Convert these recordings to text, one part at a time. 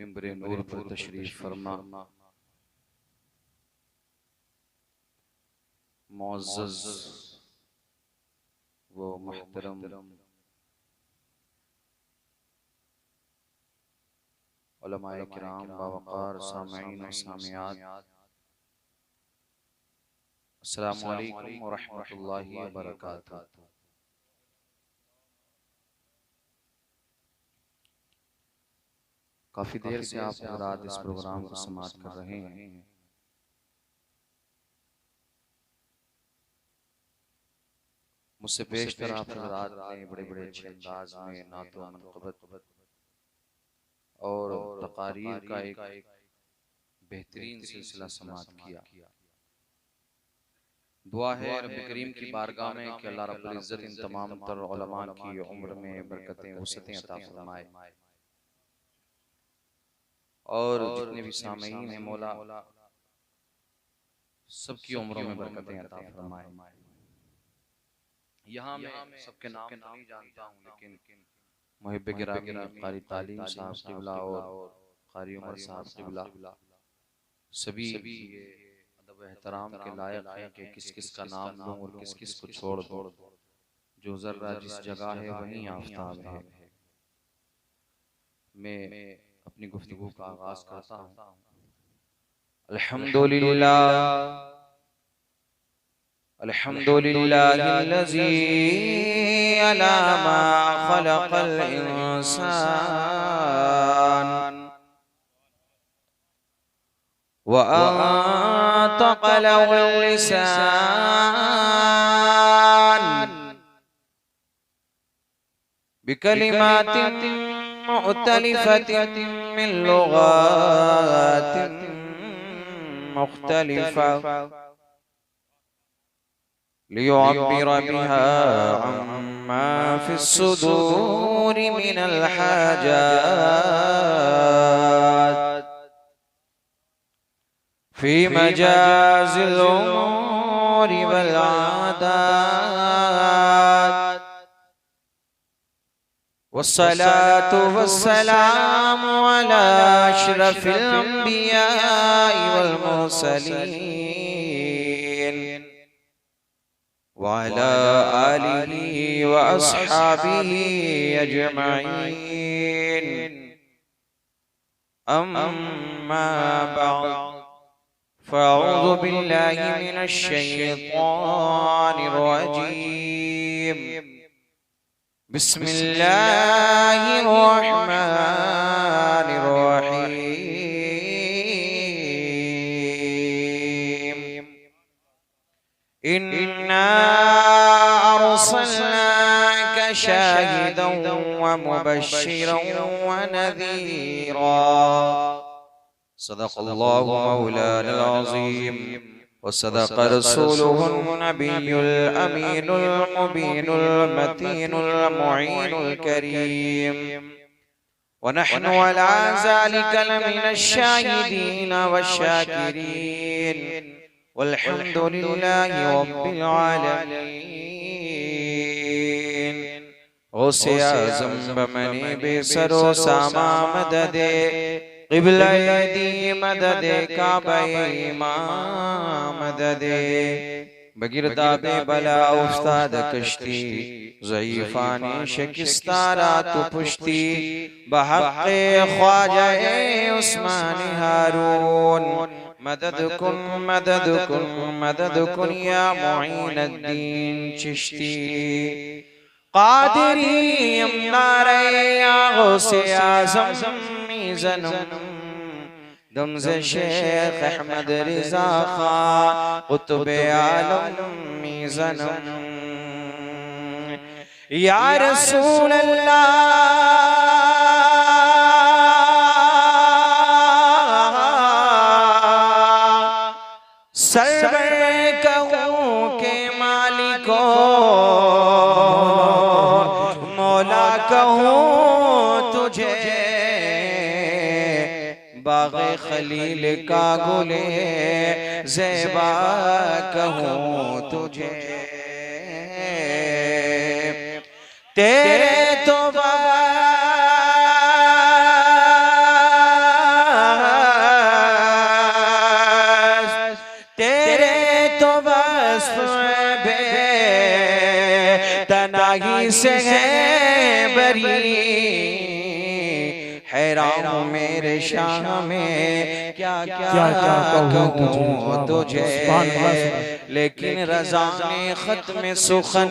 मिंबरे नूर पर तशरीफ फरमा मुअज़्ज़ज़ व मुहतरम उलमाए किराम बावक़ार सामईन व सामियात, अस्सलामु अलैकुम व रहमतुल्लाहि व बरकातुहू। काफ़ी देर से आप हज़रात इस प्रोग्राम को समाअत कर रहे हैं। मुझसे पेशतर आप हज़रात ने बड़े बड़े अच्छे अंदाज में नातो मनक़बत और तक़ारीर का एक बेहतरीन सिलसिला समाअत किया। दुआ है रब्बे करीम की बारगाह में कि अल्लाह रब्बुल इज़्ज़त इन तमाम तर उलमा की उम्र में बरकतें वसअतें अता फरमाए और जितने भी सामईन हैं मौला सबकी उम्रों में बरकतें अता फरमाए। यहाँ मैं सबके नाम तो नहीं जानता हूँ, लेकिन मुहिब्बे गिरामी क़ारी तालीम साहब क़िबला और क़ारी उमर साहब क़िबला सभी अदब एहतराम के लायक हैं कि किस किस का नाम लूं और किस किस को छोड़ दूं। जो ज़र्रा जिस जगह है वहीं आफ़ताब है। मैं अपनी गुफ्तगू का आगाज़ करता हूँ। अल्हम्दुलिल्लाह अल्हम्दुलिल्लाहिल्लज़ी अला मा ख़लक़ल इंसान व अंतक़ लहुल लिसान बिकलिमातिन मुख़्तलिफ़तिन मिन लुग़ातिन मुख़्तलिफ़ा लियुअब्बिर बिहा अम्मा फ़िस्सुदूरि मिनल हाजात फ़ी मजाज़िल उमूरि वल आदात वस्सलातु वस्सलामु अला अशरफिल अंबिया'i वल मुरसलीन व अला आलिहि व अस्हाबिहि अजमईन। अम्मा बअद फ़अऊज़ु बिल्लाहि मिनश शैतानिर रजीम। बिस्मिल्लाहिर रहमानिर रहीम। इन्ना अरसलनाका शाहिदन व मुबश्शिरन व नज़ीरा। सदक़ल्लाहु मौलाना अज़ीम व सदक़ रसूलुहुन नबियुल अमीनुल मुबीनुल मतीनुल मुईनुल करीम व नहनु अला ज़ालिका लमिनश शाहिदीन वश्शाकिरीन वल्हम्दुलिल्लाहि रब्बिल आलमीन। गौसे आज़म बमने बेसरो सामा मददे क़िबला-ए-दी मददे काबा-ए इमाम मददे बगिरदाबे बला उस्ताद कश्ती ज़ईफ़ाने शिकस्तारा तु पुश्ती बहक़्क़े ख्वाजा-ए उस्मान हारून मदद कुन या मुईनुद्दीन चिश्ती क़ादिरी अम्नारे या गौसे आज़म मीज़नुम दमज़े शेख अहमद रिज़ा खां क़ुत्ब-ए आलम मीज़नुम। या रसूल अल्लाह सरवर कहूँ के मालिको मौला कहूँ तुझे बाग़े खलील का गुले ज़ेबा कहूँ तुझे। तेरे तो इलाही से है बरी, हैरान हूँ मेरे शाह में क्या क्या कहूँ तुझे, लेकिन रज़ा ने ख़त्म सुखन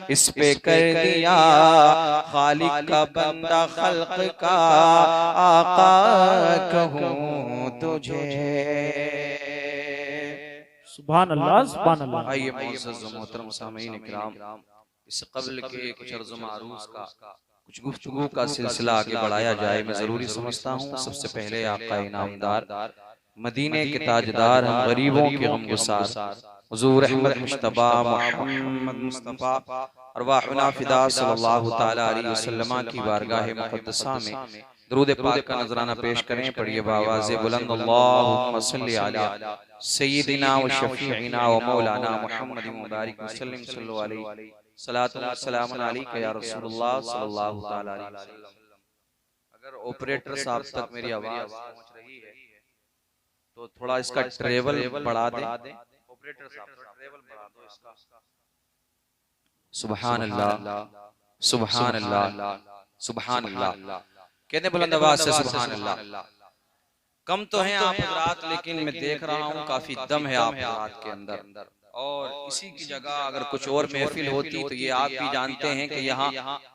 इस पे कर दिया, खालिक का बंदा खल्क का आका कहूँ तुझे। सुभान अल्लाह सुभान अल्लाह। आइए मुअज़्ज़ज़ व मोहतरम सामीईन इकराम, इस क़ब्ल के कुछ अर्ज़ मारूज़ का कुछ गुफ्तगू का सिलसिला आगे बढ़ाया जाए, मैं ज़रूरी समझता हूँ। सबसे पहले आका इनामदार, मदीने के ताजदार, हम गरीबों के गमगुसार हुज़ूर अहमद मुश्तबा मुहम्मद मुस्तफ़ा अरवाहुना फ़िदा सल्लल्लाहु तआला अलैहि वसल्लम की बारगाह मुक़द्दसा में दुरूद पाक का नजराना पेश करें। पढ़िए बावाज़े बुलंद, अल्लाहुम्मा सल्लि अला सय्यिदिना व शफ़ीइना व मौलाना मुहम्मदिन मुबारिक वसल्लम सल्लल्लाहु अलैहि सलातु व सलाम अलैका या रसूलुल्लाह सल्लल्लाहु तआला अलैहि वसल्लम। अगर ऑपरेटर साहब तक मेरी आवाज पहुंच रही है तो थोड़ा इसका ट्रेवल बढ़ा दें। ऑपरेटर साहब ट्रेवल बढ़ा दो इसका। सुभान अल्लाह सुभान अल्लाह सुभान अल्लाह, कहते बुलंद आवाज से सुभान अल्लाह। कम तो हैं आप हज़रात, लेकिन मैं देख रहा हूँ काफी दम है आप हज़रात के अंदर, और इसी की जगह अगर कुछ और महफिल होती तो ये आप भी जानते हैं कि यहाँ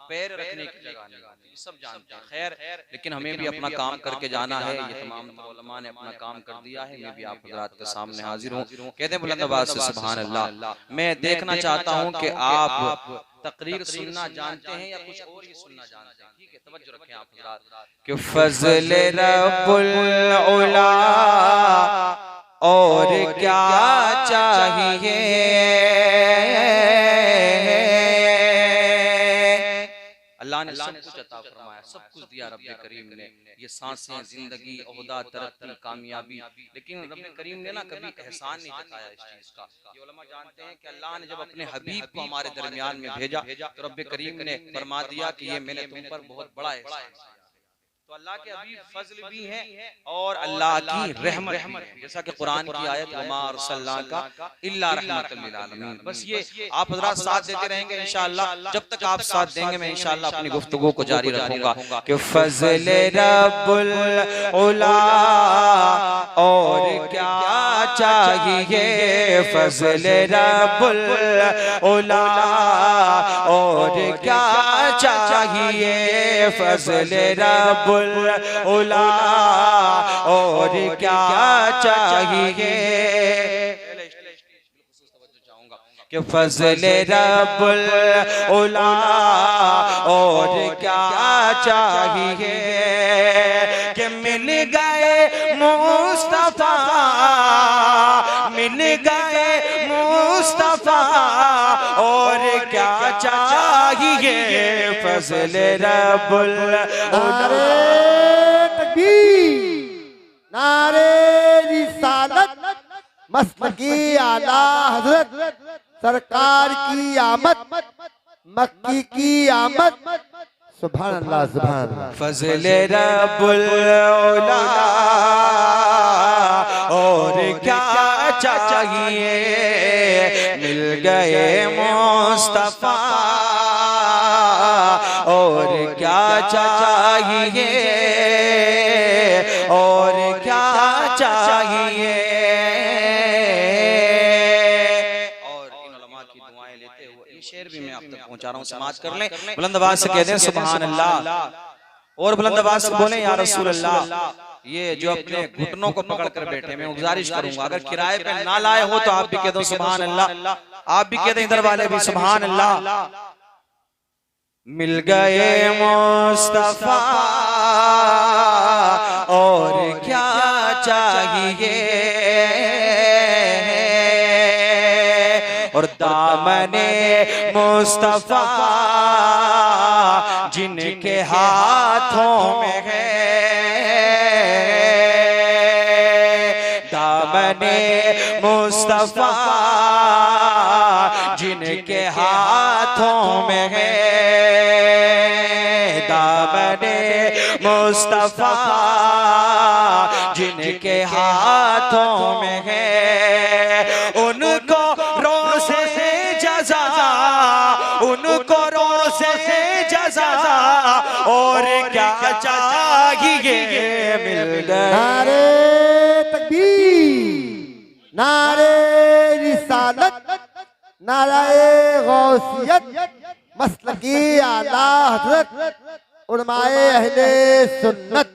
पैर रखने की जगह नहीं होती, सब जानते हैं। खैर, लेकिन हमें भी अपना काम करके जाना है, ये तमाम उलमा ने अपना काम कर दिया है, मैं भी आप हज़रात के सामने हाजिर हूँ। कहते हैं बुलंद आवाज से सुभान अल्लाह। मैं देखना चाहता हूँ कि आप तकरीर सुनना जानते हैं या कुछ और ही सुनना जानते हैं। ठीक है, तवज्जो रखें आप हज़रात कि फज़ल रब्बुल उला और क्या चाहिए, अल्लाह ने सब कुछ अता फरमाया, सब कुछ दिया रब्बे करीम ने, ये सांसें, जिंदगी, ओहदा, तरक्की, कामयाबी, लेकिन रब्बे करीम ने ना कभी एहसान नहीं जताया इस चीज का। ये उलमा जानते हैं कि अल्लाह ने जब अपने हबीब को हमारे दरमियान में भेजा तो रब्बे करीम ने फरमा दिया कि ये मैंने तुम पर बहुत बड़ा एहसान किया। तो अल्लाह के हबीब फजल भी हैं और अल्लाह की रहमत भी है, जैसा कि कुरान की आयत वमा अरसलनाका इल्ला रहमतल लिल आलमीन। बस ये आप हज़रात साथ देते रहेंगे इंशाअल्लाह, जब तक आप साथ देंगे मैं इंशाअल्लाह अपनी गुफ्तगू को जारी रखूंगा कि फजल रब्बुल उला और क्या चाहिए, फजल रब्बुल उला और क्या चाहिए, फजल रब्बुल उला और क्या चाहिए, कि फजल रब्बुल उला और क्या चाहिए, कि मिल गए मुस्तफा, मिल गए मुस्तफा और क्या चाहिए, फजल रब्बुल उला। नारे रिसालत, मस्तकी आला हजरत सरकार की आमद, मक्की की आमद, सुभान अल्लाह सुभान अल्लाह। फजल रब्बुल उला और क्या चाहिए, मिल गए मुस्तफा और क्या चाहिए, और क्या चाहिए। और इन उलमा की दुआएं लेते हुए ये शेर भी मैं आप तक पहुंचा रहा हूँ, समाज कर लें। बुलंद आवाज से कहते हैं सुभान अल्लाह, और बुलंद आवाज से बोले या रसूल अल्लाह। ये जो अपने घुटनों को पकड़ कर बैठे, मैं गुजारिश करूंगा अगर किराए पे ना लाए हो तो आप भी कह दो सुभान अल्लाह, आप भी कह दें इधर वाले भी सुभान अल्लाह। मिल गए मुस्तफा और क्या चाहिए, और दामने मुस्तफा जिनके हाथों में है, दामने मुस्तफा जिनके हाथों में है, दामने मुस्तफा जिनके हाथों में है, उनको रोज़े जज़ा, उनको रोज़े ये मिल गए। नारे तकबीर, नारे रिसालत, नारे गौसियत, मसलकी आला हजरत उलमाए अहले सुन्नत।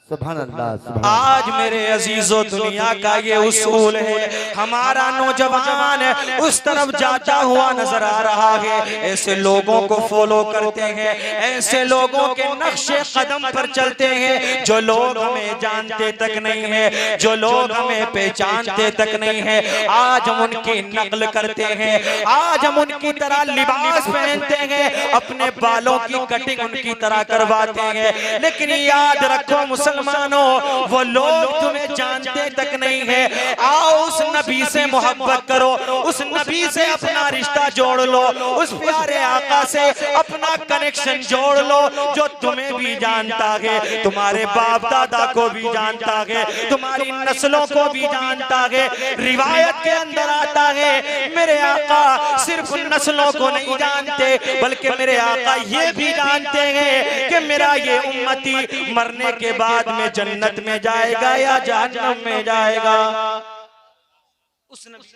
सुभान अल्लाह, सुभान अल्लाह। आज मेरे अजीजों दुनिया का ये उसूल है, हमारा नौजवान उस तरफ जाता हुआ नजर आ रहा है। ऐसे लोगों को फॉलो करते हैं, ऐसे लोगों के नक्शे कदम पर चलते हैं जो लोग हमें जानते तक नहीं है, जो लोग हमें पहचानते तक नहीं है। आज हम उनकी नकल करते हैं, आज हम उनकी तरह लिबास पहनते हैं, अपने बालों की कटिंग उनकी तरह करवाते हैं। लेकिन याद रखो मुसलमानों, वो लोग तुम्हें जानते तक नहीं है। आओ उस नबी से मोहब्बत करो, उस नबी से अपना रिश्ता जोड़ लो, उस प्यारे आका से अपना कनेक्शन जोड़ लो जो तुम्हें भी जानता है, तुम्हारे बाप दादा को भी जानता है, तुम्हारी नस्लों को भी जानता है। रिवायत के अंदर आता है मेरे आका सिर्फ नस्लों को नहीं जानते, बल्कि मेरे आका ये भी जानते हैं कि मेरा ये उम्मती मरने के बाद में जन्नत में जाएगा या जहन्नम में जाएगा। उस नबी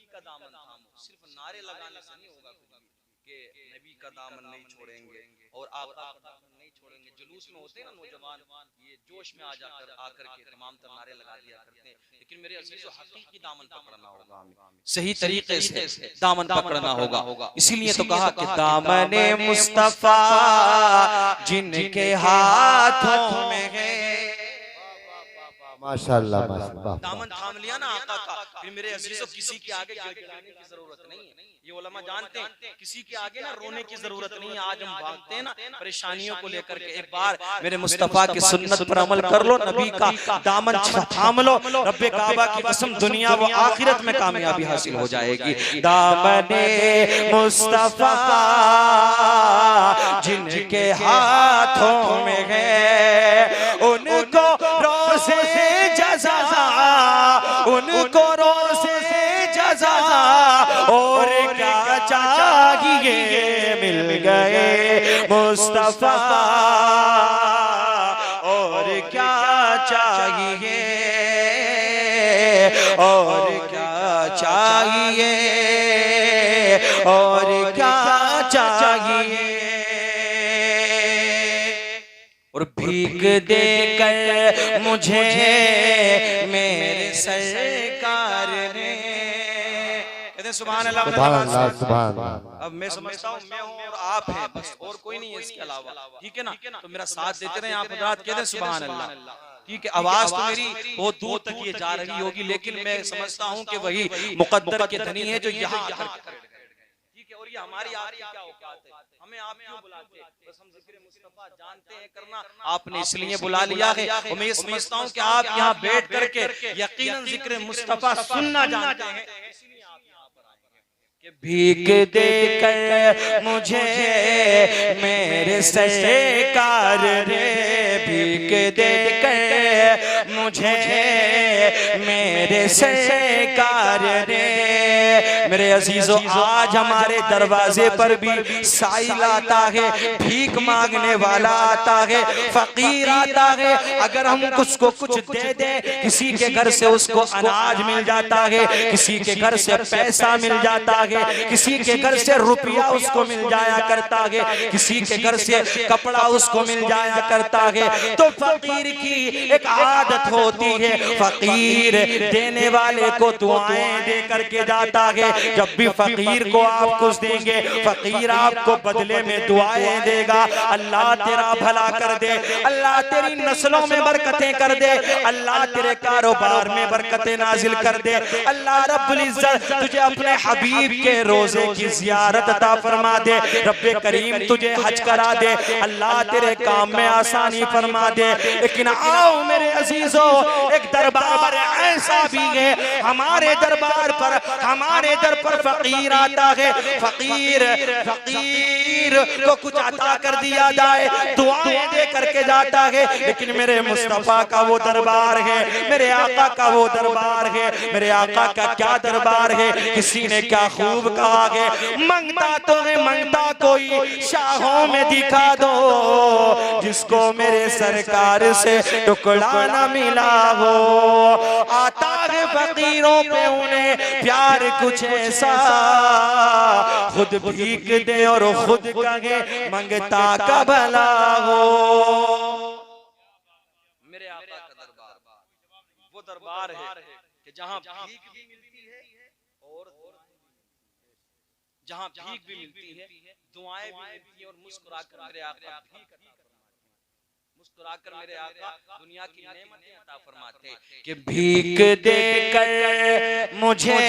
का दामन थामो, सिर्फ नारे लगाने से नहीं होगा कि नबी का दामन नहीं छोड़ेंगे और आका का दामन नहीं छोड़ेंगे। जुलूस में होते हैं ना नौजवान, ये जोश में आकर के तमाम तर नारे लगा दिया करते हैं। लेकिन मेरे अजीजों हकीकी दामन पकड़ना होगा, सही तरीके से दामन पकड़ना होगा। इसीलिए तो कहा कि दामने मुस्तफा जिनके हाथों में है। माशाअल्लाह, माशाअल्लाह। दामन थाम लिया ना आका का, फिर मेरे अजीजों किसी के आगे गिड़गिड़ाने की जरूरत नहीं है। ये उलमा जानते हैं किसी के आगे ना रोने की जरूरत नहीं है। आज हम भागते हैं ना परेशानियों को लेकर के, एक बार मेरे मुस्तफा की सुन्नत पर अमल कर लो, नबी का दामन थाम लो, रब्बे काबा की कसम दुनिया व आखिरत में कामयाबी हासिल हो जाएगी। दामने मुस्तफा जिनके हाथों में है, उनको रोज़े जज़ा, उनको रोज़े जज़ा और क्या चाहिए मिल गए मुस्तफा, और क्या चाहिए, और क्या चाहिए, और क्या चाहिए। और भीख देकर मुझे मेरे सरकार ने, कहते सुभान अल्लाह, सुभान अल्लाह, सुभान अल्लाह। अब मैं समझता हूँ मैं हूँ और आप हैं, बस और कोई नहीं है इसके अलावा, ठीक है ना। तो मेरा साथ देते रहे आप हज़रात, कहते सुभान अल्लाह, ठीक है। आवाज तो मेरी बहुत दूर तक ये जा रही होगी, लेकिन मैं समझता हूँ कि वही मुकद्दर के धनी है जो यहाँ आकर, ठीक है। और ये हमारी आपकी क्या औकात है, हमें आप क्यों बुलाते हैं? बस हम जिक्र मुस्तफा जानते हैं करना, आपने इसलिए बुला लिया है। और मैं ये समझता हूँ कि आप यहाँ बैठ करके यकीनन जिक्र मुस्तफा सुनना जानते हैं, इसलिए आप यहाँ पर आए हैं। भीख देकर मुझे मेरे सरकार रे, भीख देकर मुझे मेरे सरकार रे। मेरे अजीजों आज हमारे दरवाजे पर भी साइल आता है, भीख मांगने वाला आता है, फकीर आता है। अगर हम उसको कुछ दे दे, किसी के घर से उसको अनाज मिल जाता है, किसी के घर से पैसा मिल जाता है, किसी के घर से रुपया उसको मिल जाया करता है, किसी के घर से कपड़ा उसको मिल जाया करता है। तो फकीर की एक आदत होती है, फकीर देने वाले को दुआएं दे करके जाता है। जब भी फकीर को आप कुछ देंगे, फकीर आपको बदले में दुआएं देगा। अल्लाह तेरा भला कर दे, अल्लाह तेरी नस्लों में बरकतें कर दे, अल्लाह तेरे कारोबार में बरकतें नाजिल कर दे, अल्लाह रब्बुल इज्जत तुझे अपने हबीब के रोजे की जियारत अता फरमा दे, रब्बे करीम तुझे हज करा दे, अल्लाह तेरे काम में आसानी फरमा दे। लेकिन आओ मेरे मेरे अजीजों, एक दरबार ऐसा भी है, हमारे दरबार पर, हमारे दर पर फकीर आता है, फकीर को कुछ अता कर दिया जाए, दुआएं दे करके जाता है, लेकिन मेरे मुस्तफा का वो दरबार है, मेरे आका का वो दरबार है, मेरे आका का क्या दरबार है। किसी ने क्या खूब कहा है, मंगता तो है मंगता कोई शाहों में दिखा दो, जिसको मेरे सरकार से टुकड़ा न मिला हो। आता है फकीरों पे उन्हें प्यार कुछ ऐसा, खुद भीख दे और खुद कहे मंगता का भला हो। मेरे आका का दरबार वो दरबार है कि जहां भीख भी मिलती है और जहां भीख भी मिलती है, दुआएं भी मिलती है, और मुस्कुराकर मेरे आका भीख अता फरमाते, मुस्कुराकर मेरे आका दुनिया की नेमतें अता फरमाते कि भीख देकर मुझे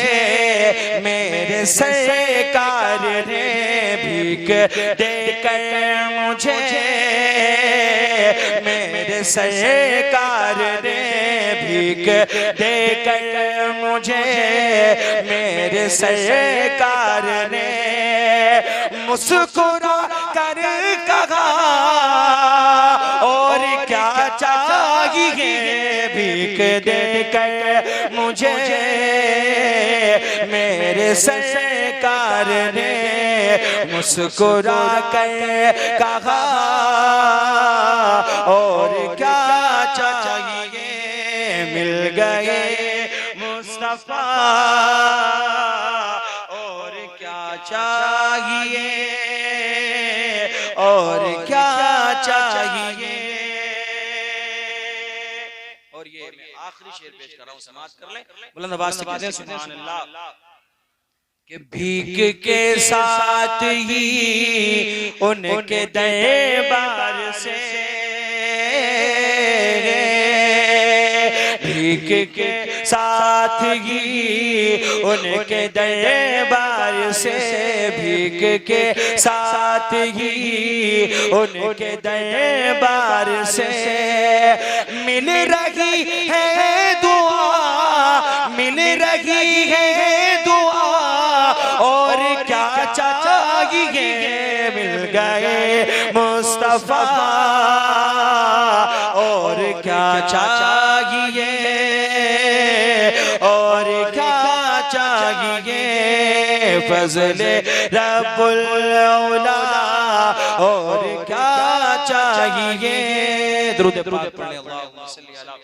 मेरे सरकार ने, भीख देकर मुझे मेरे सरकार ने, भीख देकर मुझे मेरे सरकार ने मुस्कुरा कर कहा और क्या चाहिए, भीख देकर मुझे मेरे सरकार ने मुस्कुरा कर कहा और क्या चाहिए, मिल गए मुस्तफा और क्या चाहिए, और क्या चाहिए। और ये मैं आखिरी शेर पेश कर रहा हूं, समाप्त कर लें। बुलंद आवाज से कहते हैं सुभान अल्लाह कि भीख के साथ ही उनके दरबार से, भीख के साथ ही उनके दरबार से, भीख के साथ ही उनके दरबार से मिल रही है दुआ, मिल रही है दुआ, और क्या चाहिए, मिल गए मुस्तफा और क्या चाहिए, और क्या चाहिए, फज़ले रब्बुल औला और क्या चाहिए। दुरूद पाक पढ़ें, अल्लाहुम्मा सल्ली अला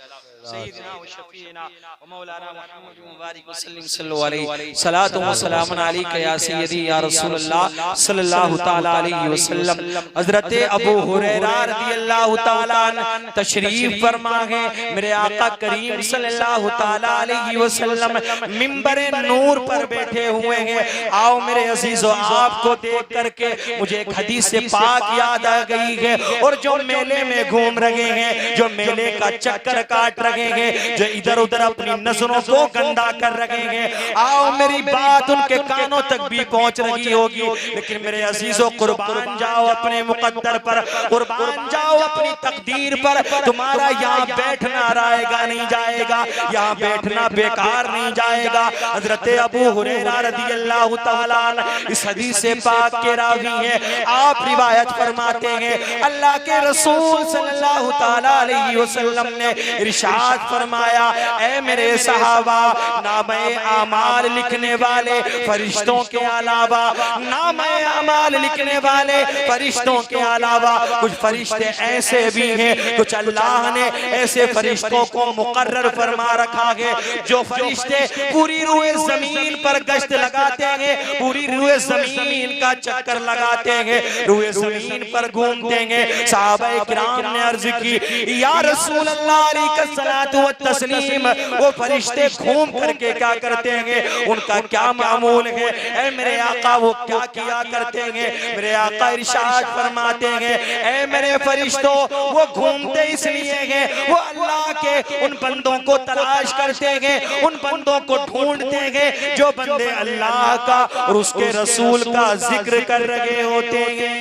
सय्यिदिना व शफीना व मौलाना मुहम्मद मुबारक वसल्लम सल्लल्लाहु अलैहि सलातु व सलामुन अलैका या सय्यदी या रसूलल्लाह सल्लल्लाहु तआला अलैहि वसल्लम। हजरत अबू हुरैरा रदियल्लाहु तआला अन्हु तशरीफ फरमा है, मेरे आका करीम सल्लल्लाहु तआला अलैहि वसल्लम मिंबरे नूर पर बैठे हुए हैं। आओ मेरे अजीजों, आपको देख करके मुझे एक हदीस से पाक याद आ गई है, और जो मेले में घूम रहे हैं, जो मेले का चक्कर काट रहे हैं, जो इधर उधर अपनी नजरों को गंदा कर रहे हैं, आओ मेरी बात उनके कानों तक भी पहुंच रही होगी, लेकिन मेरे अजीजों कुर्बान जाओ अपने मुकद्दर पर, कुर्बान जाओ अपनी तकदीर पर। तुम्हारा यहाँ बैठना रायगा नहीं जाएगा, यहाँ बैठना बेकार नहीं जाएगा। हजरत अबू हुरैरा रदियल्लाहु तआला अन्हु इस हदीस से पाक के रावी हैं। आप रिवायत फरमाते हैं, अल्लाह के रसूल सल्लल्लाहु तआला अलैहि वसल्लम ने इरशाद फरमाया, ऐ मेरे सहाबा, नामे आमाल लिखने वाले फरिश्तों के अलावा, नामे आमाल लिखने वाले फरिश्तों के अलावा कुछ फरिश्ते ऐसे भी हैं, कुछ अल्लाह ने ऐसे फरिश्तों को मुकर्रर फरमा रखा है, जो फरिश्ते पूरी रूए जमीन पर गश्त लगाते हैं, पूरी रूए जमीन का चक्कर लगाते हैं, रूए जमीन पर घूमते हैं। सहाबाए किराम ने अर्ज की, या रसूल अल्लाह अलैहिस्सलातु व तस्लीम, वो फरिश्ते घूम करके क्या करते हैं, उनका क्या मामूल है, ऐ मेरे आका वो क्या किया करते हैं। मेरे आका इरशाद फरमाते हैं, ऐ मेरे फरिश्तों, वो घूमते इसलिए हैं, वो अल्लाह के उन बंदों को तलाश करते हैं, उन बंदों को ढूंढते हैं जो बंदे अल्लाह का और उसके रसूल का जिक्र कर रहे होते हैं।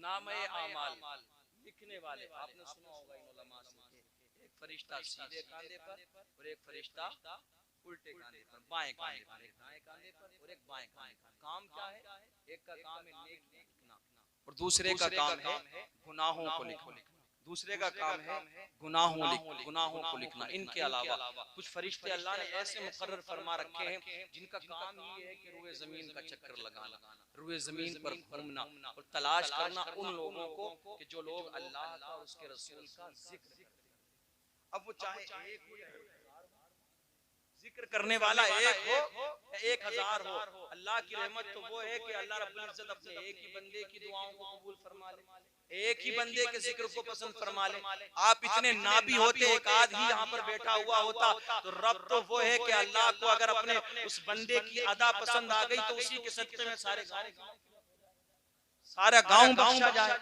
नामे आमाल लिखने वाले, आपने सुना होगा इन उलमा से, एक फरिश्ता सीधे कांधे पर और एक फरिश्ता उल्टे कांधे पर, बाएं कांधे पर, एक दाएं कांधे पर और एक बाएं कांधे पर। काम क्या है? एक का काम है नेकी लिखना और दूसरे का काम है गुनाहों को लिखना। दूसरे का काम है गुनाहों को लिखना। इनके अलावा कुछ फरिश्ते अल्लाह ने ऐसे मुकर्रर फरमा रखे हैं जिनका काम ये है कि रुए जमीन का चक्कर लगाना, रुए जमीन पर घूमना और तलाश करना उन लोगों को कि जो लोग अल्लाह का और उसके रसूल का जिक्र। अब वो चाहे एक हो या जिक्र करने वाला एक हो या 1000 हो, अल्लाह की रहमत तो वो है कि अल्लाह रब्बुल इज्जत अपने एक ही बंदे की दुआओं को कबूल फरमा ले, एक ही बंदे के जिक्र को पसंद फरमा ले। आप इतने ना भी होते, एक आध ही यहाँ पर बैठा हुआ होता, तो रब तो वो है कि अल्लाह को अगर अपने उस बंदे की अदा पसंद आ गई तो उसी के सदक़े में सारा गांव बख्शा जाए,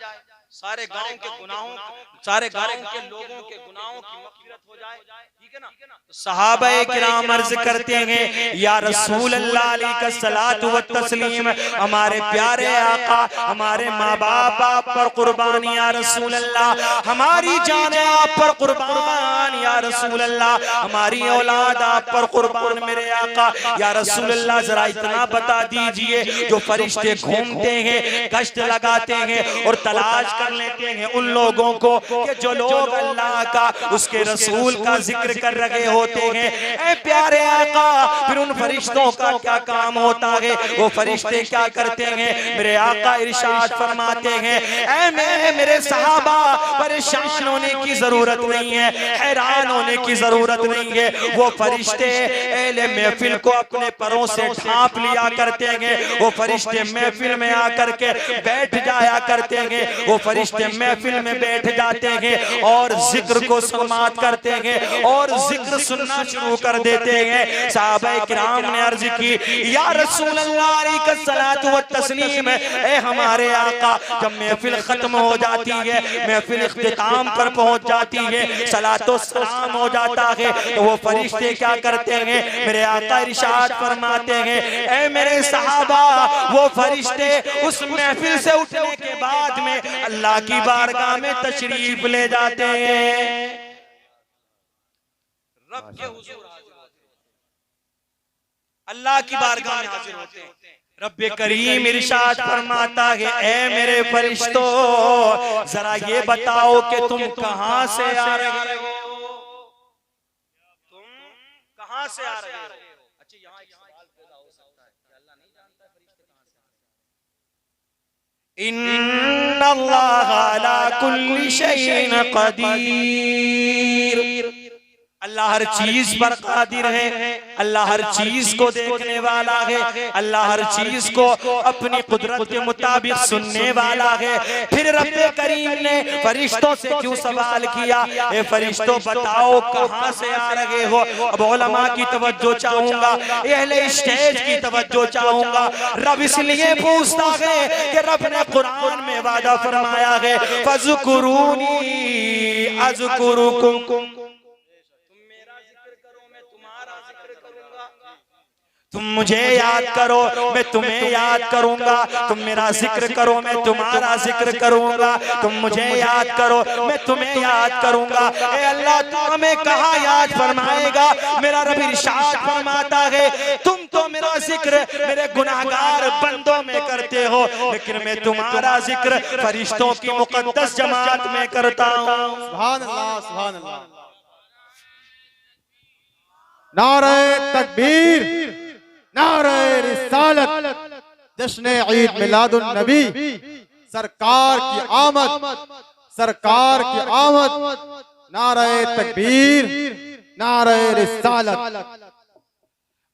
सारे गांव के गुनाहों, सारे गांव के लोगों के गुनाहों की मग़फ़िरत हो जाए, ठीक है ना। सहाबाए किराम अर्ज करते हैं, या रसूल अल्लाह अलैहिस्सलातु व तस्लीम, हमारे प्यारे आका, हमारे माँ बाप आप पर कुर्बान या रसूल अल्लाह, हमारी जाने आप पर कुर्बान या रसूल अल्लाह, हमारी औलाद आप पर कुर्बान मेरे आका या रसूल अल्लाह। जरा इतना बता दीजिए, जो फरिश्ते घूमते हैं, गश्त लगाते हैं और तलाश कर लेते हैं उन लोगों को कि जो लोग अल्लाह का उसके रसूल का जिक्र कर रहे होते हैं, ऐ प्यारे आका, फिर उन फरिश्तों का क्या काम होता है? वो फरिश्ते क्या करते हैं? मेरे आका इरशाद फरमाते हैं, ऐ मेरे सहाबा, परेशान होने की जरूरत नहीं है, हैरान होने की जरूरत नहीं है। वो फरिश्ते अहले महफिल को अपने परों से ढांप लिया करते हैं, वो फरिश्ते महफिल में आकर के बैठ जाया करते हैं, वो फरिश्ते महफिल में बैठ जाते हैं और जिक्र को समाअत करते हैं और जिक्र सुनना शुरू कर देते हैं। सहाबाए किराम ने अर्ज की, या रसूल अल्लाह अलैहिस्सलातु व तस्लीम, ए हमारे आका, जब महफिल खत्म हो जाती है, महफिल इख्तिताम पर पहुंच जाती है, सलातो सलाम हो जाता है, तो वो फरिश्ते क्या करते हैं? मेरे आका इरशाद फरमाते हैं, ए मेरे सहाबा, वो फरिश्ते उस महफिल से उठने के बाद में अल्लाह की बारगाह में तशरीफ ले जाते हैं, रब के हुजूर हाजिर होते हैं, अल्लाह की बारगाह में हाजिर होते हैं। रब्बे करीम इरशाद फरमाता है, ए मेरे फरिश्तों, जरा ये बताओ कि तुम कहां से आ रहे हो? तुम कहां से आ रहे हो? अच्छा, यहाँ एक सवाल पैदा हो सकता है कि अल्लाह नहीं जानता फरिश्ते कहां से आ रहे हैं? इन्नल्लाह अला कुल्ली शैइन कदीर, अल्लाह हर चीज पर कादिर है, अल्लाह हर चीज को देखने वाला है, अल्लाह हर चीज को अपनी कुदरत के मुताबिक सुनने वाला है। फिर रब्बे करीम ने फरिश्तों से क्यों सवाल किया, ए फरिश्तों बताओ कहां से आ रहे हो? अब उलमा की तवज्जो चाहूंगा, अहले स्टेज की तवज्जो चाहूंगा। रब इसलिए पूछता है कि रब ने कुरान में वादा फरमाया है, फज़कुरूनी अज़कुरुकुम, तुम मुझे याद करो मैं तुम्हें याद करूंगा, तुम मेरा जिक्र करो मैं तुम्हारा जिक्र करूंगा, तुम मुझे याद करो मैं तुम्हें याद करूंगा। ए अल्लाह, तू हमें कहाँ याद फरमाएगा? मेरा रब इरशाद फरमाता है, तुम तो मेरा जिक्र मेरे गुनाहगार बंदों में करते हो, लेकिन मैं तुम्हारा जिक्र फरिश्तों की मुकद्दस जमात में करता हूँ। सुभान अल्लाह, सुभान अल्लाह। नारे तकबीर, नारे रिसालत, जश्न ईद मिलादुन नबी, सरकार की आमद, सरकार की आमद। नारे तकबीर, नारे रिसालत।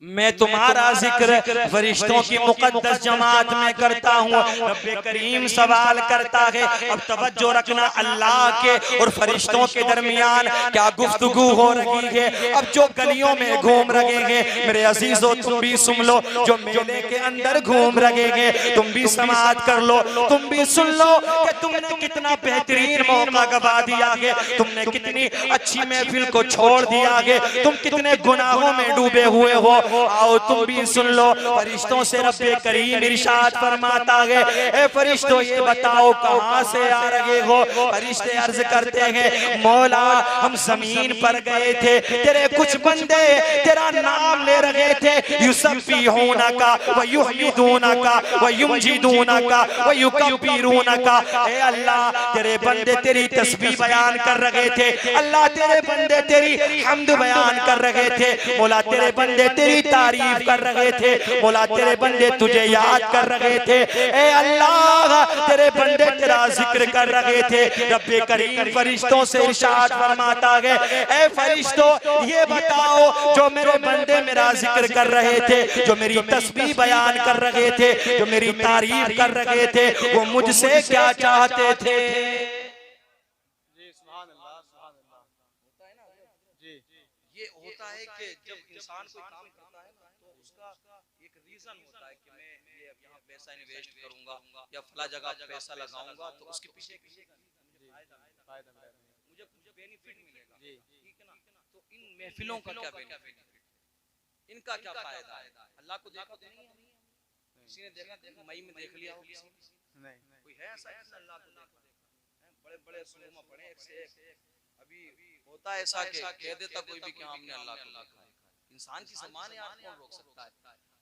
मैं तुम्हारा जिक्र फरिश्तों की मुकद्दस जमात में करता हूँ। रब्बे करीम सवाल करता है, अब तवज्जो रखना, अल्लाह के और फरिश्तों के दरमियान क्या गुफ्तगू हो रही है? अब जो गलियों में घूम रहे हैं, मेरे अजीजों तुम भी सुन लो, जो मेले के अंदर घूम रहे हैं तुम भी समाअत कर लो, तुम भी सुन लो कि तुमने कितना बेहतरीन मौका गवा दिया है, तुमने कितनी अच्छी महफिल को छोड़ दिया है, तुम कितने गुनाहों में डूबे हुए हो। आओ तुम भी सुन लो। फरिश्तों से रब्बे करीम इरशाद फरमाता है, ए फरिश्तों ये बताओ कहां से आ रहे हो? फरिश्ते अर्ज करते हैं, मौला हम जमीन पर गए थे, तेरे कुछ बंदे तेरा नाम ले रहे थे, युसब्बिहूनका व युहमिदूनका व युमजिदूनका व युकब्बिरूनका। ए अल्लाह तेरे बंदे तेरी तस्बीह बयान कर रहे थे, अल्लाह तेरे बंदे तेरी हम्द बयान कर रहे थे, मौला तेरे बंदे तेरी तारीफ कर रहे थे, मौला तेरे बंदे तुझे याद कर रहे थे। ए अल्लाह तेरे बंदे तेरा जिक्र कर रहे थे। रब्बे करीम फरिश्तों से इरशाद फरमाता है, ए फरिश्तों ये बताओ जो मेरे बंदे मेरा जिक्र कर रहे थे, जो मेरी तस्बीह बयान कर रहे थे, जो मेरी तारीफ कर रहे थे, वो मुझसे क्या चाहते थे? ये होता है कि जब इंसान कोई काम करता है ना तो उसका एक रीजन होता है कि मैं ये यहाँ पैसा इन्वेस्ट करूंगा या फला जगह पैसा लगाऊंगा तो उसके पीछे फायदा मुझे कुछ बेनिफिट मिलेगा, ठीक है ना? तो इन महफिलों का क्या बेनिफिट, इनका क्या फायदा है? अल्लाह को देखा तो नहीं है, किसी ने देखा मई में देख लिया हो किसी ने? कोई है ऐसा अल्लाह को देखा? बड़े बड़े सुलमा पढ़े एक से एक। अभी होता है ऐसा कि कह देता कोई भी कि हमने अल्लाह को देखा है। इंसान की ज़बान है, आप कौन रोक सकता है?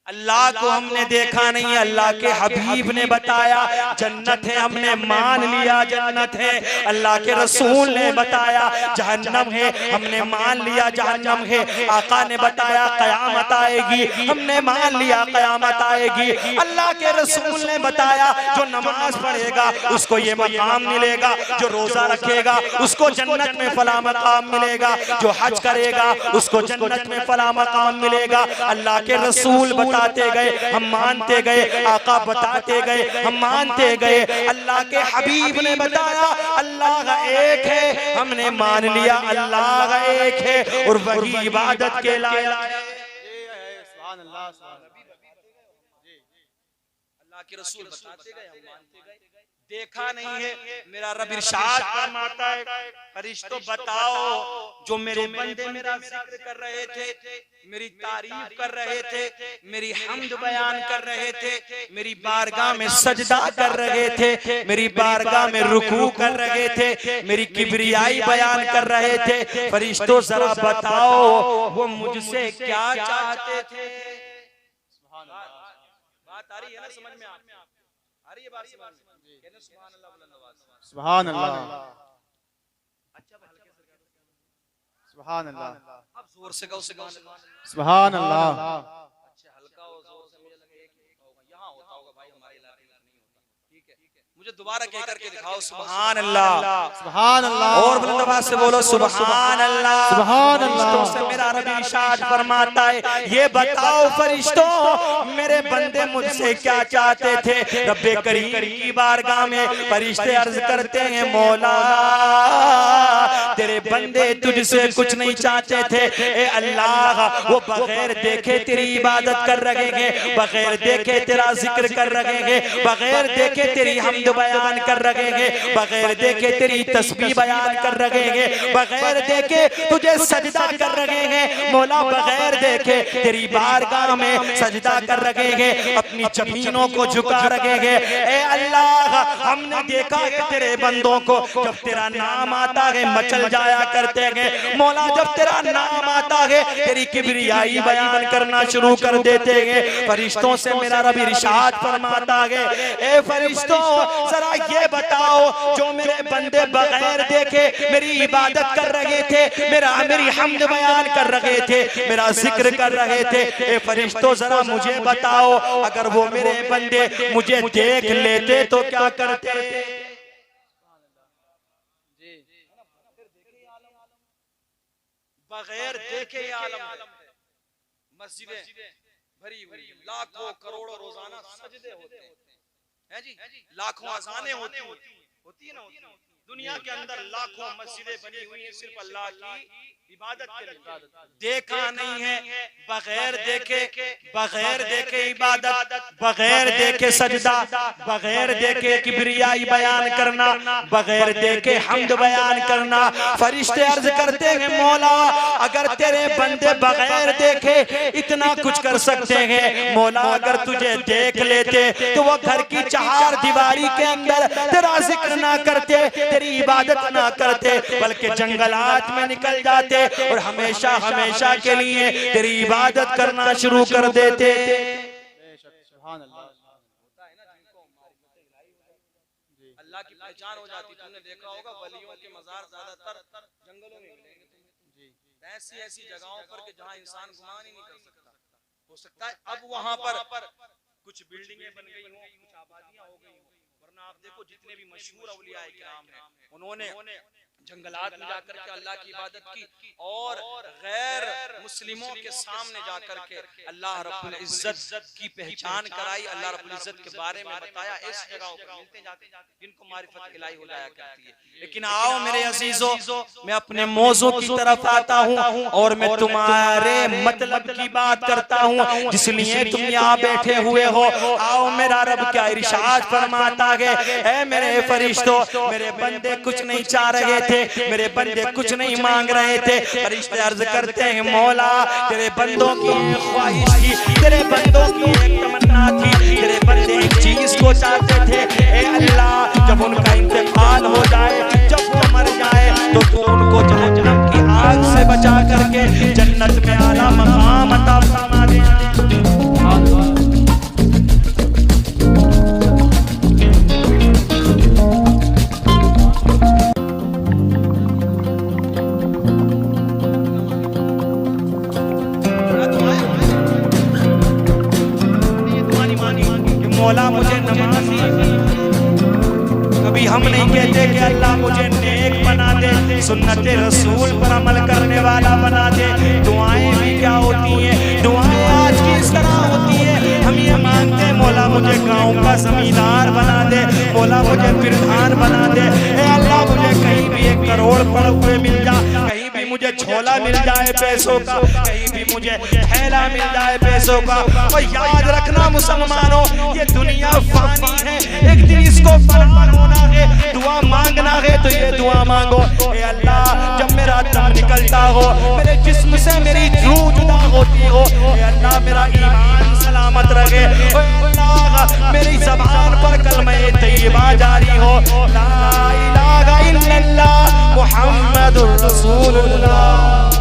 अल्लाह को हमने देखा नहीं, अल्लाह के हबीब ने बताया जन्नत है, हमने मान लिया जन्नत है। अल्लाह के रसूल ने बताया जहन्नम है, हमने मान लिया जहन्नम है। आका ने बताया कयामत आएगी, हमने मान लिया कयामत आएगी। अल्लाह के रसूल ने बताया जो नमाज पढ़ेगा उसको ये मकाम मिलेगा, जो रोजा रखेगा उसको जन्नत में फला मकाम मिलेगा, जो हज करेगा उसको जन्नत में फला मकाम मिलेगा। अल्लाह के रसूल बताते गए, हम मानते गए, आका बताते गए, हम मानते गए। अल्लाह के हबीब ने बताया अल्लाह एक है, हमने मान लिया अल्लाह एक है और वही इबादत के लायक है। अल्लाह के रसूल बताते गए, हम मानते गए। देखा नहीं है, मेरा रब इरशाद फरमाता है, फरिश्तों बताओ जो मेरे बंदे मेरा जिक्र कर रहे थे, मेरी तारीफ कर रहे थे, मेरी हम्द बयान कर रहे थे, मेरी बारगाह में सजदा कर रहे थे, मेरी बारगाह में रुकू कर रहे थे, मेरी किबरियाई बयान कर रहे थे। फरिश्तों जरा बताओ वो मुझसे क्या चाहते थे? बात आ रही है ना समझ में? आ रही है बात समझ में? कहने सुभान अल्लाह, बुलंद आवाज से सुभान अल्लाह, अच्छा हल्के से सुभान अल्लाह, अब जोर से गाओ सुभान अल्लाह, सुभान अल्लाह। अच्छा हल्का और जोर से, मुझे लगे एक होगा, यहाँ होता होगा भाई, हमारे इलाके में नहीं होता, ठीक है? मुझे दोबारा कह करके दिखाओ सुभान अल्लाह, सुभान अल्लाह। और बुलंद आवाज से बोलो सुभान अल्लाह, सुभान अल्लाह। फरिश्तों से मेरा रब इरशाद फरमाता है ये बताओ फरिश्तों मेरे बंदे मुझसे क्या चाहते थे? रब्बे करीम की बारगाह में फरिश्ते अर्ज करते हैं मौला तेरे बंदे तुझसे कुछ नहीं चाहते थे। ए अल्लाह वो बगैर देखे तेरी इबादत कर रहे हैं, बगैर देखे तेरा जिक्र कर रहे हैं, बगैर देखे तेरी हम्द बयान कर रहे हैं, बगैर देखे तेरी तस्बीह बयान कर रहे हैं, बगैर देखे तुझे सजदा कर रहे हैं। मौला बगैर देखे तेरी बारगाह में सजदा कर रहे हैं, अपनी जमीनों को झुका रहे हैं। ए अल्लाह हमने देखा है तेरे बंदों को जब तेरा नाम आता है मचल जाया करते हैं। मौला जब तेरा नाम आता है तेरी किबरियाई बयान करना शुरू कर देते हैं। फरिश्तों से मेरा रब इरशाद फरमाता है ए फरिश्तों जरा ये बताओ जो मेरे बंदे बगैर देखे मेरी इबादत कर रहे थे, मेरी हम्द बयान कर रहे थे, मेरा जिक्र कर रहे थे, ए फरिश्तों जरा मुझे बताओ अगर वो मेरे बंदे मुझे देख लेते तो क्या करते? बगैर देखे ये आलम है। मस्जिदें भरी हुई, लाखों करोड़ों रोजाना सजदे होते हैं जी, लाखों अज़ानें होती है ना, दुनिया के अंदर लाखों मस्जिदें बनी हुई हैं सिर्फ अल्लाह की इबादत के लिए देखा नहीं है, बगैर देखे इबादत, बगैर देखे सजदा, बगैर देखे किबरियाई बयान करना, बगैर देखे हम्द बयान करना। फरिश्ते अर्ज करते हैं मौला अगर तेरे बंदे बगैर देखे इतना कुछ कर सकते हैं, मौला अगर तुझे देख लेते तो वो घर की चार दीवारी के अंदर तेरा जिक्र ना करते, तेरी इबादत ना करते, बल्कि जंगलात में निकल जाते और हमेशा हमेशा के लिए तेरी इबादत करना शुरू कर देते। अल्लाह की पहचान हो जाती। तुमने देखा होगा वलियों के मजार ज्यादातर जंगलों में मिलेंगे तुम्हें, ऐसी ऐसी जगहों पर कि जहां इंसान गुमान ही नहीं कर सकता। हो सकता है अब वहां पर कुछ बिल्डिंगें बन गई हों, कुछ आबादियां हो गई हों, वरना आप देखो जितने भी मशहूर औलिया किराम हैं उन्होंने जंगलात में जाकर के अल्लाह की इबादत की और गैर मुस्लिमों के सामने जाकर के अल्लाह रब्बुल इज्जत की पहचान कराई, अल्लाह रब्बुल इज्जत के बारे में बताया। ऐसी जगहों पर मिलते जाते जिनको मारिफत इलाही हो जाया करती है। लेकिन आओ मेरे अजीजों, मैं अपने मौजू की तरफ आता हूँ और मैं तुम्हारे मतलब की बात करता हूँ जिसलिए तुम यहाँ बैठे हुए हो। आओ मेरा रब क्या इरशाद फरमाता है, ऐ मेरे फरिश्तों, मेरे बंदे कुछ नहीं चाह रहे थे, मेरे बंदे कुछ नहीं मांग रहे थे। फरिश्ते अर्ज करते हैं मौला तेरे बंदों की एक ख्वाहिश थी, तेरे बंदों की एक तमन्ना थी, तेरे बंदे एक चीज को चाहते थे। ए अल्लाह जब उनका इंतकाल हो जाए, जब वो मर जाए तो तू उनको जहन्नम की आग से बचा करके जन्नत में आला मकाम अता फरमा देना। मौला मुझे नमाजी, कभी हम नहीं कहते कि अल्लाह मुझे नेक बना दे, सुन्नत रसूल पर अमल करने वाला बना दे। दुआएं भी क्या होती हैं, दुआएं आज की इस तरह होती है, हम ये मांगते हैं मौला मुझे गांव का जमींदार बना दे, मौला मुझे प्रधान बना दे। ए अल्लाह मुझे कहीं भी 1 करोड़ पड़े हुए मिल जा, कहीं भी मुझे झोला मिल जाए पैसों का, कहीं भी मुझे थैला मिल जाए पैसों का। और याद रखना मुसलमानों, ये दुनिया फानी है, एक दिन इसको फरार होना है। दुआ मांगना है तो ये दुआ मांगो, ए अल्लाह जब मेरा दम निकलता हो, मेरे जिस्म से मेरी रूह जुदा होती हो, ए अल्लाह मेरा ईमान सलामत रहे, ओ अल्लाह मेरी ज़बान पर कलमे तैयबा जारी हो, ला इलाहा इल्लल्लाह मुहम्मदुर रसूलुल्लाह।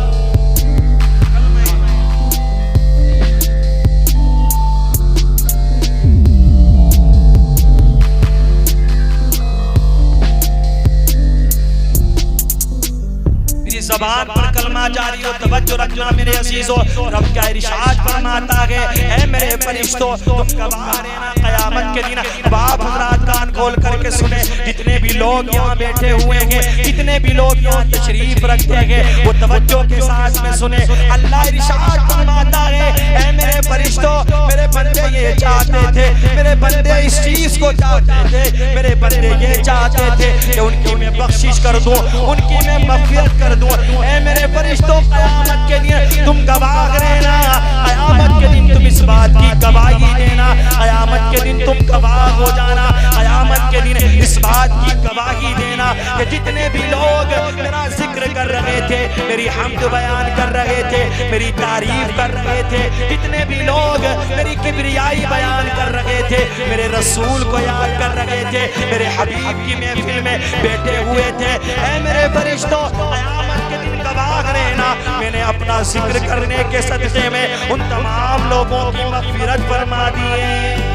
ज़बान पर कलमा जारी हो, तवज्जो रखना मेरे अजीजों। रब का इरशाद फरमाता है, ऐ मेरे फरिश्तों तुम गवाह रहना क़यामत के दिन। बाप हज़रात कान खोल करके सुने, जितने भी लोग यहाँ बैठे हुए हैं, जितने भी लोग यहाँ तशरीफ रखते हैं, वो तवज्जो के साथ में सुने। अल्लाह इरशाद फरमाता है, ऐ मेरे फरिश्तों मेरे बंदे ये चाहते थे, मेरे बंदे इस चीज को चाहते थे, मेरे बंदे ये चाहते थे कि उनकी मैं बख्शिश कर दूं, उनकी मैं मग़फ़िरत कर दूं। ऐ मेरे फरिश्तों क़यामत के दिन तुम गवाह रहना, क़यामत के दिन तुम इस बात की गवाही देना, क़यामत के दिन तुम गवाह हो जाना, क़यामत के दिन इस बात की गवाही देना कि जितने भी लोग मेरा जिक्र कर रहे थे, मेरी हम्द बयान कर रहे थे, मेरी तारीफ कर रहे थे, जितने भी लोग मेरी किबरियाई बयान कर रहे थे, मेरे रसूल को याद कर रहे थे, मेरे हबीब की महफिल में बैठे हुए थे, ऐ मेरे फरिश्तों क़यामत के दिन गवाह रहना, मैंने अपना जिक्र करने के सदक़े में उन तमाम लोगों की मग़फ़िरत फरमा दी है।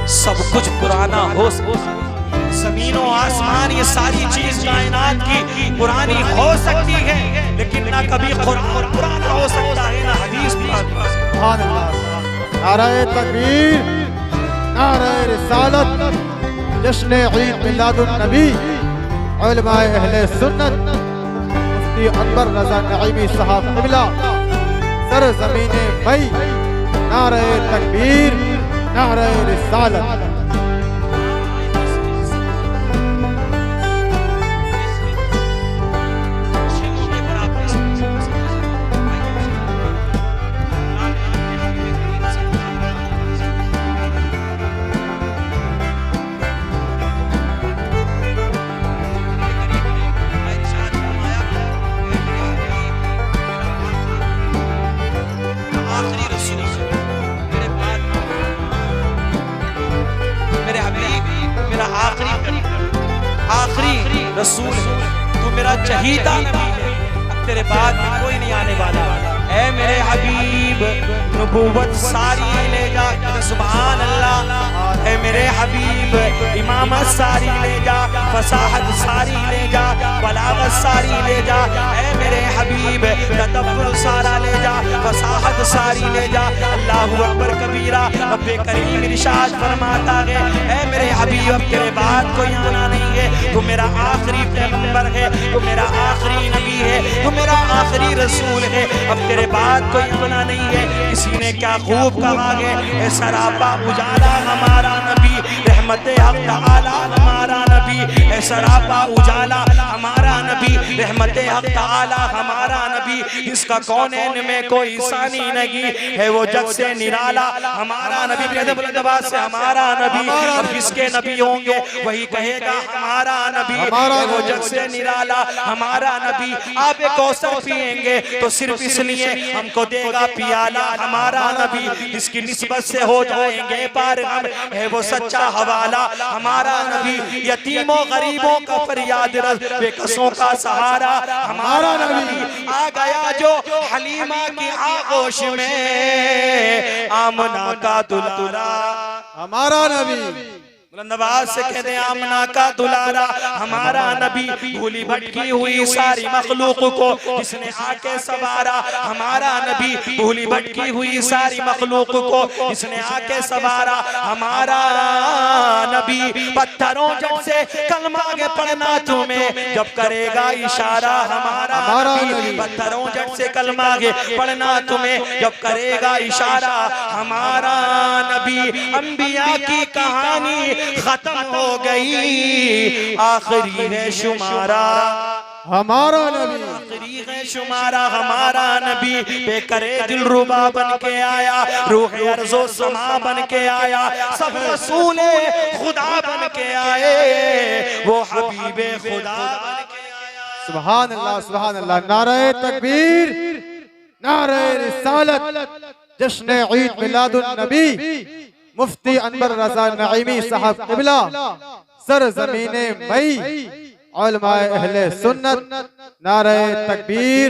सब कुछ पुराना हो, ज़मीनों आसमान ये सारी चीज कायनात की पुरानी हो सकती है, लेकिन ना कभी कुरान पुराना हो सकता है, ना हदीस सुभान अल्लाह। नारे तकबीर, नारे रिसालत, जश्न ईद मिलादुन नबी, उलमाए अहले सुन्नत मुफ्ती अनवर रजा नईमी साहब क़िबला सर ज़मीने मई नारे तकबीर नारे रिसालत। आखिरी रसूल तू मेरा चहीता नबी है, अब तेरे बाद में कोई नहीं आने वाला। ऐ मेरे हबीब नबूवत सारी ले जा, सुभान अल्लाह। ऐ मेरे हबीब इमामत सारी ले जा, फसाहत सारी ले जा, बलागत सारी ले जा। ऐ मेरे हबीब तदब्बुर सारा ले जा, फसाहत सारी ले जा। अल्लाहु अकबर कबीरा रब्बे करीम इरशाद फरमाता है, ऐ मेरे हबीब अब तेरे बाद कोई आना नहीं है, तू मेरा आखिरी पैगंबर है, तू मेरा आखिरी नबी है, तू मेरा आखिरी रसूल है, अब तेरे बाद कोई आना नहीं है। किसी ने क्या खूब कहा है, सरापा उजाला हमारा नबी, रहमते हक तआला हमारा नबी, सरापा उजाला हमारा नबी, रहमते हक तआला हमारा नबी, इसका कौनैन में कोई सानी नहीं है, वो जग से निराला हमारा नबी। कहते बुलंद आवाज से हमारा नबी, अब किसके नबी होंगे वही कहेगा हमारा नबी, वो जग से निराला हमारा नबी। आप एक कौसर पिएंगे तो सिर्फ इसलिए हमको देगा पियाला हमारा नबी, इसकी निस्बत से हो जाएंगे पार हम, है वो सच्चा हवाला हमारा नबी। यतीमों गरीबों का फरियाद रस, बेकसों का सहारा हमारा नबी। आ गया जो हलीमा की आगोश में, आमना का दुलारा हमारा नबी। बुलंद आवाज से कहते हैं आमना का दुलारा हमारा नबी। भूली भटकी हुई सारी मखलूक को जिसने आके सवारा हमारा नबी, भूली भटकी हुई सारी मखलूक को जिसने आके सवारा हमारा नबी। पत्थरों जब से कलमा के पढ़ना तुम्हें जब करेगा इशारा हमारा नबी, पत्थरों जब से कलमा के पढ़ना तुम्हें जब करेगा इशारा हमारा नबी। अंबिया की कहानी खत्म हो गई, आखिरी है शुमारा हमारा नबी, आखिरी है शुमारा हमारा नबी। बेकरे दिलरुबा बन के आया, रूह अर्ज़ो समा बन के आया, सब रसूले खुदा बन के आए, वो हबीबे खुदा बन के आया। सुभान अल्लाह सुभान अल्लाह। नारे तकबीर नारे रिसालत। जश्न ईद मिलादुन नबी मुफ्ती अनवर रजा नईमी साहब क़िबला सर ज़मीने मई उलमाए अहले सुन्नत नारे तकबीर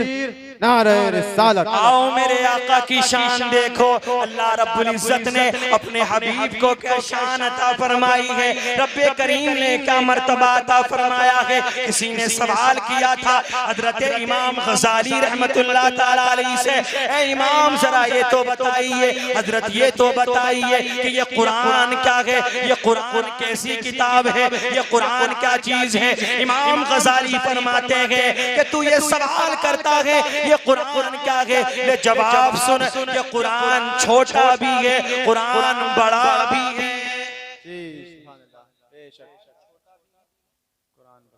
नारे रिसालत। आओ मेरे आका की शान देखो, अल्लाह रब्बुल इज्जत ने अपने हबीब को क्या शान अता फरमाई है, रब्बे करीम ने क्या मर्तबा अता फरमाया है। किसी ने सवाल किया था हजरत इमाम गजाली रहमतुल्लाह ताला अलैहि से, ए इमाम जरा ये तो बताइए, हजरत ये तो बताइए कि ये कुरान क्या है, ये कुरान कैसी किताब है, ये कुरान क्या चीज है। इमाम गजाली फरमाते हैं कि तू ये सवाल करता है ये कुरान क्या है, ये जवाब सुन, ये कुरान छोटा भी है, कुरान बड़ा भी है।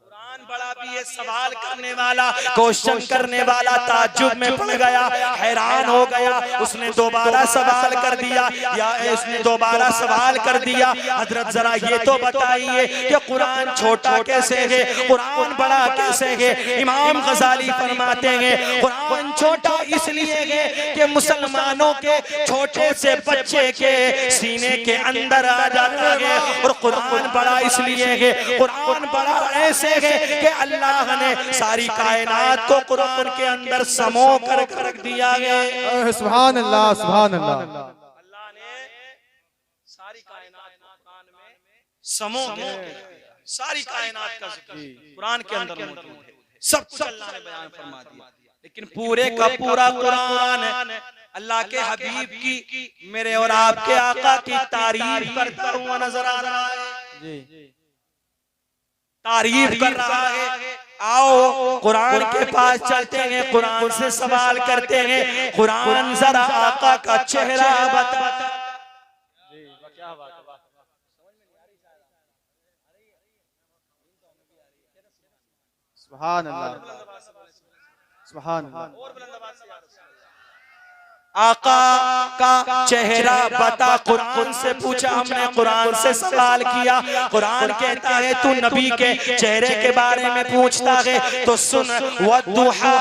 कुरान बड़ा भी है। सवाल करने वाला, क्वेश्चन करने वाला ताज्जुब में पड़ गया, हैरान हो गया। उसने दोबारा सवाल कर दिया, या उसने दोबारा सवाल कर दिया, हजरत जरा ये तो बताइए कि कुरान छोटा कैसे है, कुरान बड़ा कैसे है। इमाम गजाली फरमाते हैं कुरान छोटा इसलिए है कि मुसलमानों के छोटे से बच्चे के सीने के अंदर आ जाता है, और कुरान बड़ा इसलिए है, कुरान बड़ा ऐसे है कि अल्लाह ने सारी कायनात को कुरान के अंदर समो कर रख दिया है। सुभान अल्लाह सुभान अल्लाह। अल्लाह ने सारी कायनात को कुरान में समो कर रख दिया। सारी कायनात का जिक्र कुरान के अंदर मौजूद है, सब कुछ अल्लाह ने बयान फरमा दिया। लेकिन पूरे का पूरा कुरान अल्लाह के हबीब की, मेरे और आपके आका की तारीफ करता हुआ नजर आ रहा है। तारीफ कर रहा है। आओ कुरान के पास चलते हैं, कुरान से सवाल करते हैं। कुरान जरा आका का चेहरा बता। सुभान अल्लाह, सुभान अल्लाह। आका का चेहरा बता। कुरान से पूछा हमने, कुरान से सवाल किया। कुरान कहता है तू नबी के चेहरे के बारे में पूछता है तो सुन। वद्दुहा,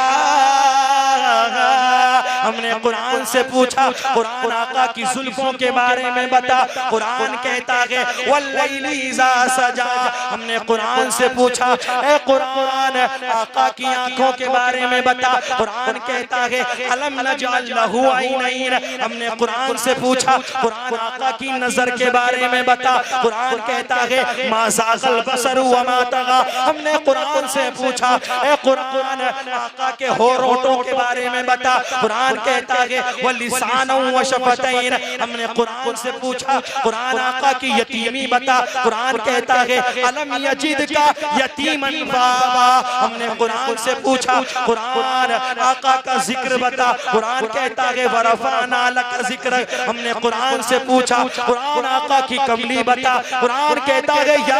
हमने कुरान से पूछा कुरान आका की जुल्फों के बारे में बता। कुरान कहता है वल्लैली इज़ा सजा। हमने कुरान से पूछा ए कुरान आका की आंखों के बारे में बता। कुरान कहता है अलम नजअल लहू ऐनैन। हमने कुरान से पूछा कुरान आका की नजर के बारे में बता। कुरान कहता है मा ज़ाग़ल बसरु व मा तग़ा। हमने कुरान से पूछा ए कुरान आका के होठों के बारे में बता। कुरान कहता है वलिसानु व शफतैन। हमने कुरान से पूछा कुरान आका की यतीमी बता। कुरान कहता है अलम यजिदका यतीमन फावा। हमने कुरान से पूछा कुरान आका का जिक्र बता। कुरान कहता है वरफाना लका जिक्र। हमने कुरान से पूछा कुरान आका की कमली बता। कुरान कहता है या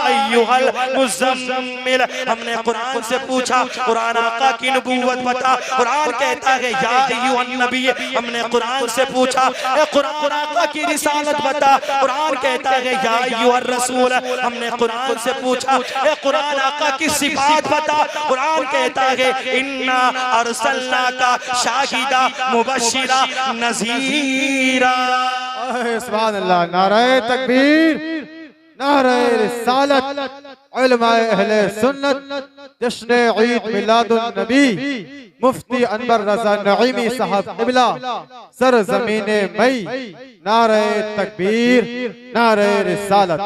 अय्युहल मुज़म्मिल। हमने कुरान से पूछा कुरान आका की नबूवत बता। कुरान कहता है या अय्युहन नबी। हमने कुरान से पूछा कुरान आका की रिसालत बता। कुरान कहता है या अय्युहर रसूल। हमने कुरान से पूछा कुरान आका की सिफात बता। कुरान कहता है इन्ना अरसलनाका शाहिदा मुबश्शिरा नज़ीरा। सुभान अल्लाह। नारे तकबीर, नारे रिसालत। उलमाए अहले सुन्नत जश्न ईद मिलादुन नबी मुफ्ती अनवर रजा नईमी साहब क़िबला सरज़मीने मई। नारे तकबीर, नारे रिसालत।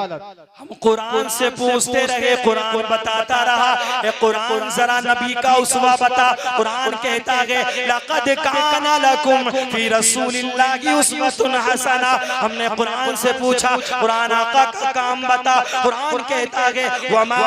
हम कुरान से पूछते रहे, कुरान बताता रहा। कुरान जरा नबी का उसवा बता। कुरान कहता है लक़द काना लकुम फी रसूलिल्लाहि उस्वतुन हसना। हमने कुरान से पूछा कुरान आका का काम बता। कुरान कहता है वमा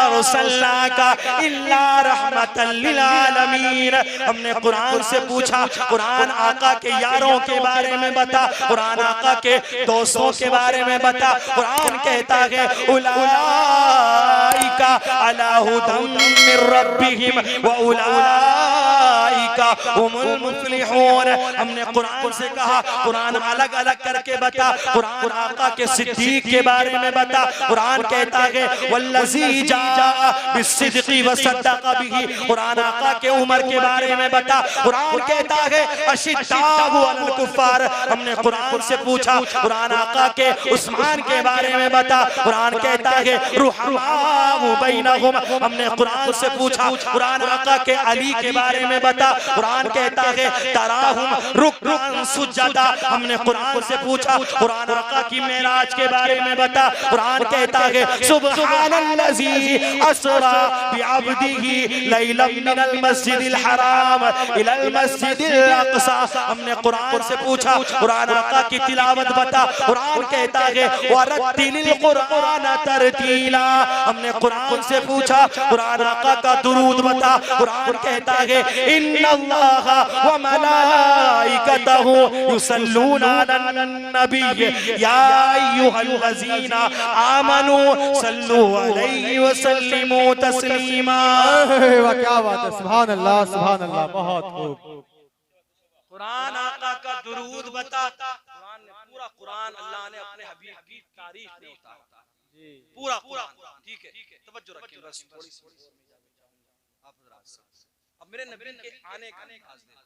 अरसलनाका इल्ला रहमतल लिल आलमीन। हमने कुरान से पूछा कुरान आका के यारों के बारे में बता। कुरान आका के दोस्तों के बारे में बता। कुरान कहता है उलाइका अला हुदम मिर रब्बिहिम व उलाइका हुमुल मुफ्लिहून। हमने कुरान से कहा कुरान अलग अलग करके बता। कुरान आका के सिद्दीक के बारे में बता। कुरान कहता है वल्लज़ी जाअ बिस्सिद्क़ि व सद्दक़ बिही। कुरान आका के उमर के बारे में बता। कुरान कहता है अशिद्दाउ अलल कुफ़ार। हमने कुरान से पूछा कुरान आका के उस्मान के बारे में बता। कुरान कहता है रुहमाउ बैनहुम। हमने कुरान से पूछा कुरान आका के अली के बारे में बता। कुरान कहता है तराहुम रुकअन सुजदा। हमने कुरान से पूछा कुरान आका की मेराज के बारे में बता। कुरान कहता है सुब्हानल्लज़ी अस्रा बिअब्दिही लैलन मिनल मस्जिदिल हराम इलल मस्जिदिल अक़सा। हमने कुरान से पूछा कुरान आका की तिलावत बता। कुरान कहता है वरत्तिलिल कुरान तरतीला। हमने कुरान से पूछा कुरान आका का दुरूद बता। कुरान कहता है इन्नल्लाहा व मलाइकतहु युसल्लूना अलन नबी या अय्युहल्लज़ीना आमनू सल्लू अलैहि व सल्लिमू तस्लीमा। वाह क्या बात है। सुभान अल्लाह, सुभान अल्लाह। बहुत खूब। कुरान आका का दुरूद बता। कुरान ने पूरा कुरान अल्लाह ने अपने हबीब की तारीफ में उतारा। पूरा पूरा ठीक है, तवज्जो रखिए बस थोड़ी सी आप हज़रात से। अब मेरे नबी के आने का अंदाज देखो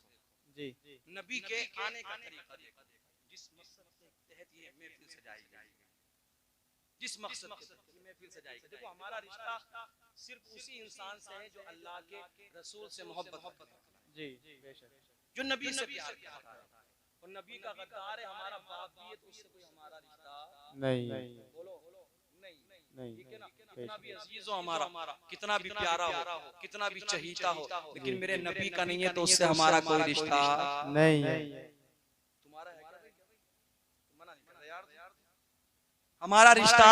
जी। नबी के आने का तरीका देखो। जिस मकसद के तहत ये महफिल सजाई जाएगी, जिस मकसद की महफिल सजाई गई। देखो हमारा रिश्ता सिर्फ उसी इंसान से है जो अल्लाह के रसूल से मोहब्बत करता है जी, जो नबी से प्यार करता है। और नबी का गद्दार है हमारा बाप भी है, तो उससे कोई हमारा रिश्ता नहीं। बोलो नहीं, ठीक है ना। कितना भी अजीज हो हमारा, कितना भी प्यारा हो, कितना भी चहीता हो, लेकिन मेरे नबी का नहीं है तो उससे हमारा कोई रिश्ता नहीं है। तुम्हारा है क्या? मना नहीं कर रहे यार। हमारा रिश्ता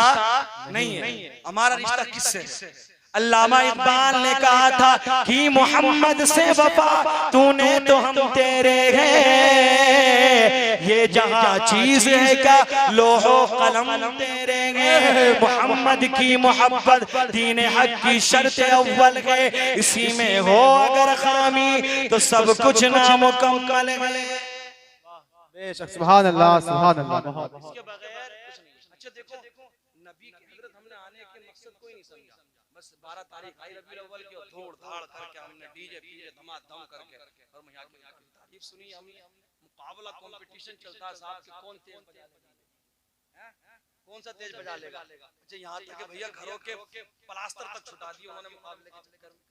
नहीं है। हमारा रिश्ता किससे है? अल्लामा इकबाल ने कहा था कि मोहम्मद से वफा तूने तो हम तेरे हैं, ये जहां चीज है क्या लोहो कलम तेरे हैं। मोहम्मद की मोहब्बत दीन हक की शर्त अव्वल है, इसी में हो अगर खामी तो सब कुछ नामुकम्मल है। बेशक सुभान अल्लाह सुभान अल्लाह। इसके बगैर कुछ नहीं। अच्छा देखो नबी की हजरत हमने आने के मकसद कोई नहीं समझा, बस 12 तारीख आई रबीउल अव्वल की और धूड़ धाड़ करके हमने डीजे पीजे धमाधम करके और यहाँ की तारीफ सुनी। हमने मुकाबला कंपटीशन चलता है साहब कि कौन तेज बजा लेगा, कौन सा तेज बजा लेगा। अच्छा यहाँ तक कि भैया घरों के प्लास्टर तक छुटा दिए उन्होंने मुकाबले के चक्कर में।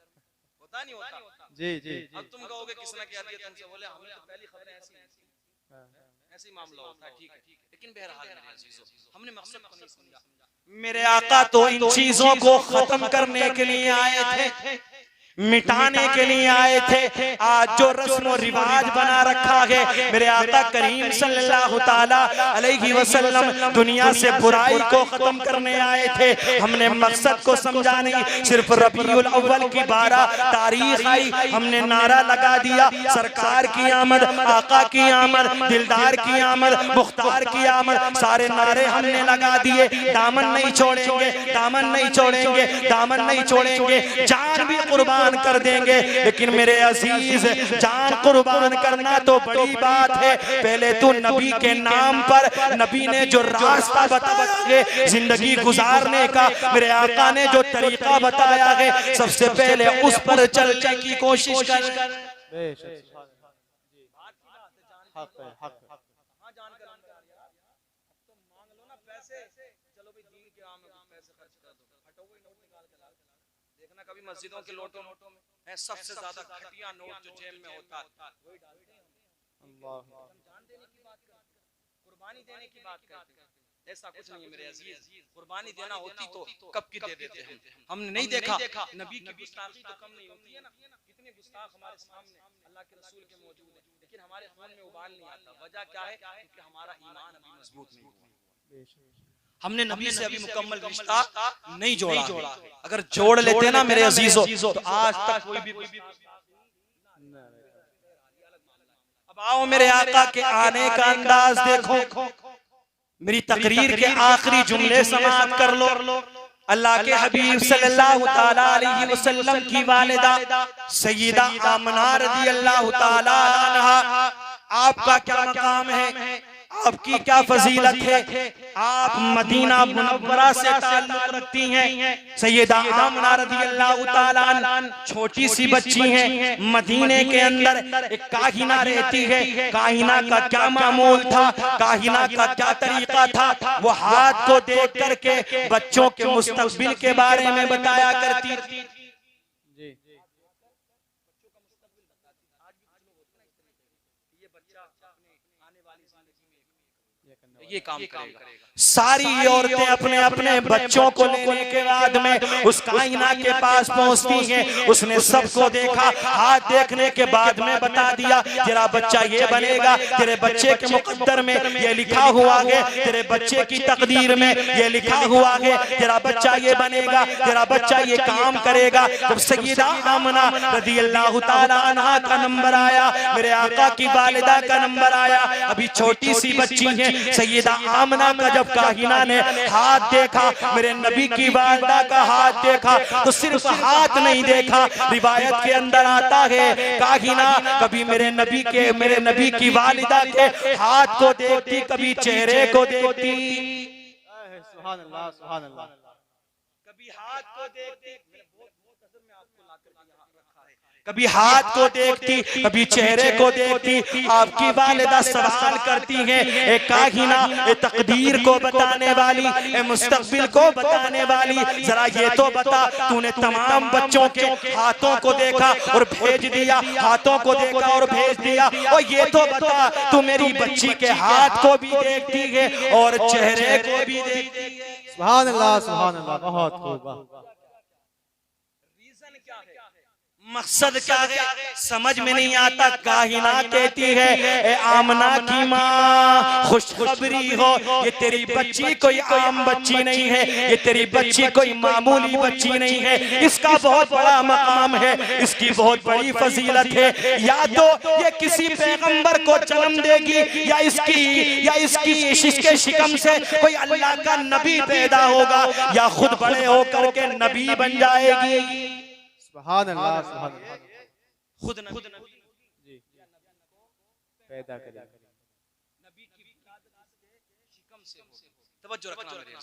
होता नहीं होता? जी जी। अब तुम कहोगे किसने कह दिया तुमसे, बोले हमने तो पहली खबरें ऐसी मामला होता है, ठीक है। लेकिन बहरहाल मेरे अजीजों, हमने मकसद को नहीं समझा। मेरे आका तो इन चीजों को खत्म करने के लिए आए थे, मिटाने के लिए आए थे। आज जो रस्म और रिवाज बना रखा है, मेरे आका करीम सल्लल्लाहु ताला अलैहि वसल्लम दुनिया से बुराई को खत्म करने आए थे। हमने मकसद को समझा नहीं, सिर्फ रबीउल अव्वल की 12 तारीख आई, हमने नारा लगा दिया सरकार की आमद, आका की आमद, दिलदार की आमद, मुख्तार की आमद, सारे नारे हमने लगा दिए। दामन नहीं छोड़ेंगे, दामन नहीं छोड़ेंगे, दामन नहीं छोड़ेंगे, जान भी कुर्बान कर देंगे। लेकिन मेरे अजीज जान कुर्बान करना तो बड़ी बात है, पहले तो नबी के नाम पर नबी ने जो रास्ता बताया है जिंदगी गुजारने का, मेरे आका ने जो तरीका बताया है, सबसे पहले उस पर चलने की कोशिश कर। कभी मस्जिदों के लोटों में सबसे ज्यादा घटिया नोट जो जेब में होता है वही डालते हैं। जान देने की बात करते हैं, कुर्बानी देने की बात करते हैं। ऐसा कुछ नहीं है मेरे अजीज, कुर्बानी देना होती तो कब की दे देते हैं। हमने नहीं देखा नबी की गुस्ताखी तो कम नहीं होती है ना, कितने गुस्ताख हमारे सामने अल्लाह के रसूल के मौजूद है, लेकिन हमारे खून में उबाल नहीं आता। वजह क्या है? क्योंकि हमारा ईमान अभी मजबूत नहीं हुआ। हमने नबी से अभी मुकम्मल रिश्ता नहीं जोड़ा। अगर जोड़ लेते ना मेरे अजीजों तो आज तक कोई भी। अब आओ मेरे आका के आने का अंदाज देखो। मेरी तकरीर के आखिरी जुमले समाअत कर लो। अल्लाह के हबीब सल्लल्लाहु ताला अलैहि वसल्लम की वालिदा सय्यदा आमना रज़ियल्लाहु ताला अन्हा, आपका क्या मकाम है, आपकी क्या फजीलत है? आप मदीना मुनव्वरा से ताल्लुक रखती हैं। सैयदा आमना रज़ियल्लाहु ताला अन्हा छोटी सी बच्ची हैं, मदीने के अंदर एक काहिना रहती है। काहिना का क्या मामूल था, काहिना का क्या तरीका था, वो हाथ को देख करके बच्चों के मुस्तकबिल के बारे में बताया करती थी। ये काम करेगा। सारी औरतें अपने अपने बच्चों को लेने के बाद में उस कायना के पास पहुंचती हैं। उसने सबको देखा, हाथ देखने के बाद में बता दिया तेरा बच्चा ये बनेगा, तेरे बच्चे के मुकद्दर में ये लिखा हुआ है, तेरे बच्चे की तकदीर में ये लिखा हुआ है, तेरा बच्चा ये बनेगा, तेरा बच्चा ये काम करेगा। जब सय्यदा आमना रज़ियल्लाहु ताला अन्हा का नंबर आया, मेरे आका की वालिदा का नंबर आया, अभी छोटी सी बच्ची है। सय्यदा आमना का जब काहिना ने हाथ देखा, मेरे नबी की वालिदा का हाथ देखा, तो सिर्फ हाथ नहीं देखा, रिवायत के अंदर आता है काहिना कभी मेरे नबी की वालिदा के हाथ को देखती, कभी चेहरे को देखती। सुभान अल्लाह सुभान अल्लाह। कभी हाथ को देखती, कभी हाथ को देखती, कभी चेहरे को देखती। आपकी वालिदा सवाल करती है, ए काहिना, ए तकदीर को बताने वाली, ए मुस्तकबिल को बताने वाली, जरा ये तो बता, तूने तमाम बच्चों के हाथों को देखा और भेज दिया, हाथों को देखा और भेज दिया, और ये तो बता तू मेरी बच्ची के हाथ को भी देखती है और चेहरे को भी देखती है। सुभान अल्लाह सुभान अल्लाह। बहुत खूब। मकसद क्या है समझ में नहीं आता। काहिना कहती है ए आमना की माँ खुशखबरी हो, ये तेरी बच्ची कोई आम बच्ची नहीं है, ये तेरी बच्ची कोई मामूली बच्ची नहीं है, इसका बहुत बड़ा मकाम है, इसकी बहुत बड़ी फजीलत है। या तो ये किसी पैगंबर को जन्म देगी या इसके शिकम से कोई अल्लाह का नबी पैदा होगा या खुद बड़े होकर के नबी बन जाएगी। सुभान अल्लाह, सुभान अल्लाह। खुद पैदा करेगा। तवज्जो रखना मेरे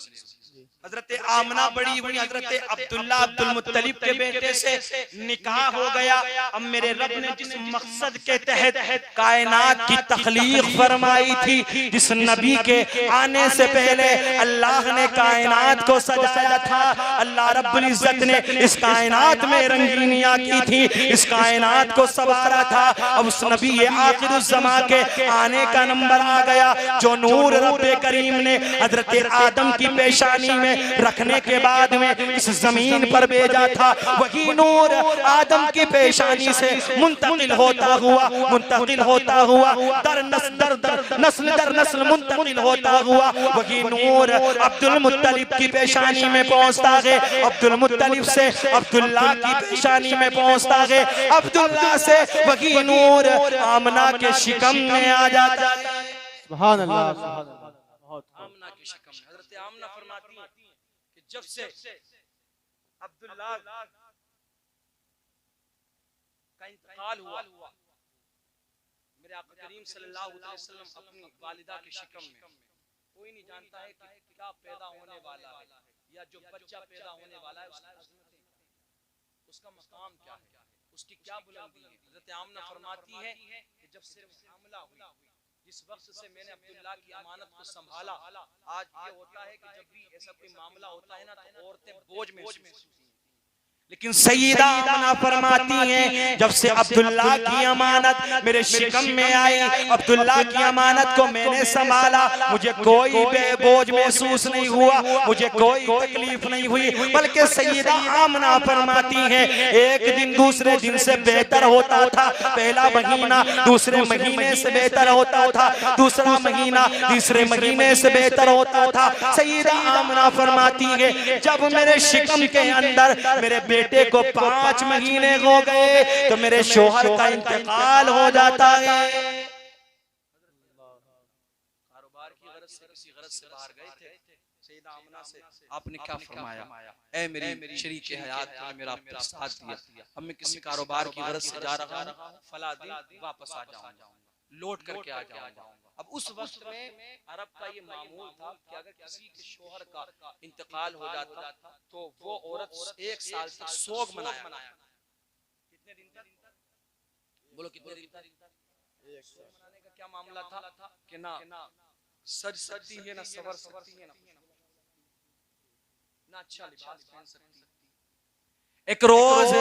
हजरत आमना बड़ी हुई, हजरत अब्दुल्ला अब्दुल मुत्तलिब के बेटे से निकाह हो गया। अब मेरे रब ने जिस मकसद के तहत कायनात की तख्लीक फरमाई थी, जिस नबी के आने से पहले अल्लाह ने कायनात को सजाया था, अल्लाह रब्बुल इज्जत ने इस कायनात में रंगीनियां की थी, इस कायनात को संवारा था। अब उस नबी आखिरुज़्ज़मा के आने का नंबर आ गया, जो नूर रब्बे करीम ने हजरत आदम की पेशानी में रखने के बाद में इस जमीन पर भेजा था, वही नूर आदम की पेशानी से मुंतकिल होता हुआ दर नस्ल मुंतकिल होता हुआ वही नूर अब्दुल मुत्तलिब की पेशानी में पहुंचता है, अब्दुल मुत्तलिब से अब्दुल्ला की पेशानी में पहुंचता है, अब्दुल्ला से वही नूर आमना के शिकम में आ जाता है। सुभान अल्लाह, सुभान अल्लाह। आमना की शिकम में हजरत आमना फरमाती है कि जब से अब्दुल्ला का इंतकाल हुआ, मेरे आका करीम सल्लल्लाहु अलैहि वसल्लम अपनी वालिदा के शिकम में, कोई नहीं जानता है कि क्या पैदा होने वाला है या जो बच्चा पैदा होने वाला है उसका मकाम क्या है, उसकी क्या बुलंदी है। हजरत आमना फरमाती है कि जब से हमला हुआ, जिस वक्त से मैंने अब्दुल्ला की अमानत को संभाला, आज ये होता है कि जब भी ऐसा कोई मामला होता है ना तो औरतें बोझ महसूस करती हैं, लेकिन सईदा आमना फरमाती हैं जब से अब्दुल्ला की अमानत मेरे शिकम में आई, अब्दुल्ला की अमानत को मैंने संभाला, मुझे कोई बोझ महसूस नहीं हुआ, मुझे कोई तकलीफ नहीं हुई, बल्कि सईदा आमना फरमाती हैं एक दिन दूसरे दिन से बेहतर होता था, पहला महीना दूसरे महीने से बेहतर होता था, दूसरा महीना तीसरे महीने से बेहतर होता था। सईदा आमना फरमाती है जब मेरे शिकम के अंदर मेरे बेटे को 5 महीने हो गए तो मेरे शोहर का इंतकाल हो जाता है। कारोबार की गरज से किसी गरज से बाहर गए थे, सईदा आमना से आपने क्या फरमाया, ऐ मेरी शरीक हयात ने मेरा साथ दिया, अब मैं किसी कारोबार की गरज से जा रहा हूं, फला दिन वापस आ जाऊंगा, लौट करके आ जाऊंगा। अब उस वक्त में अरब का ये मामूल था कि अगर किसी के शोहर का इंतकाल हो जाता तो वो औरत 1 साल तक सोग मनाया। कितने दिन तक? बोलो कितने दिन तक? सोग मनाने का क्या मामला था कि ना सज सकती है, ना सवर सकती है, ना अच्छा लिबास पहन सकती है। एक रोज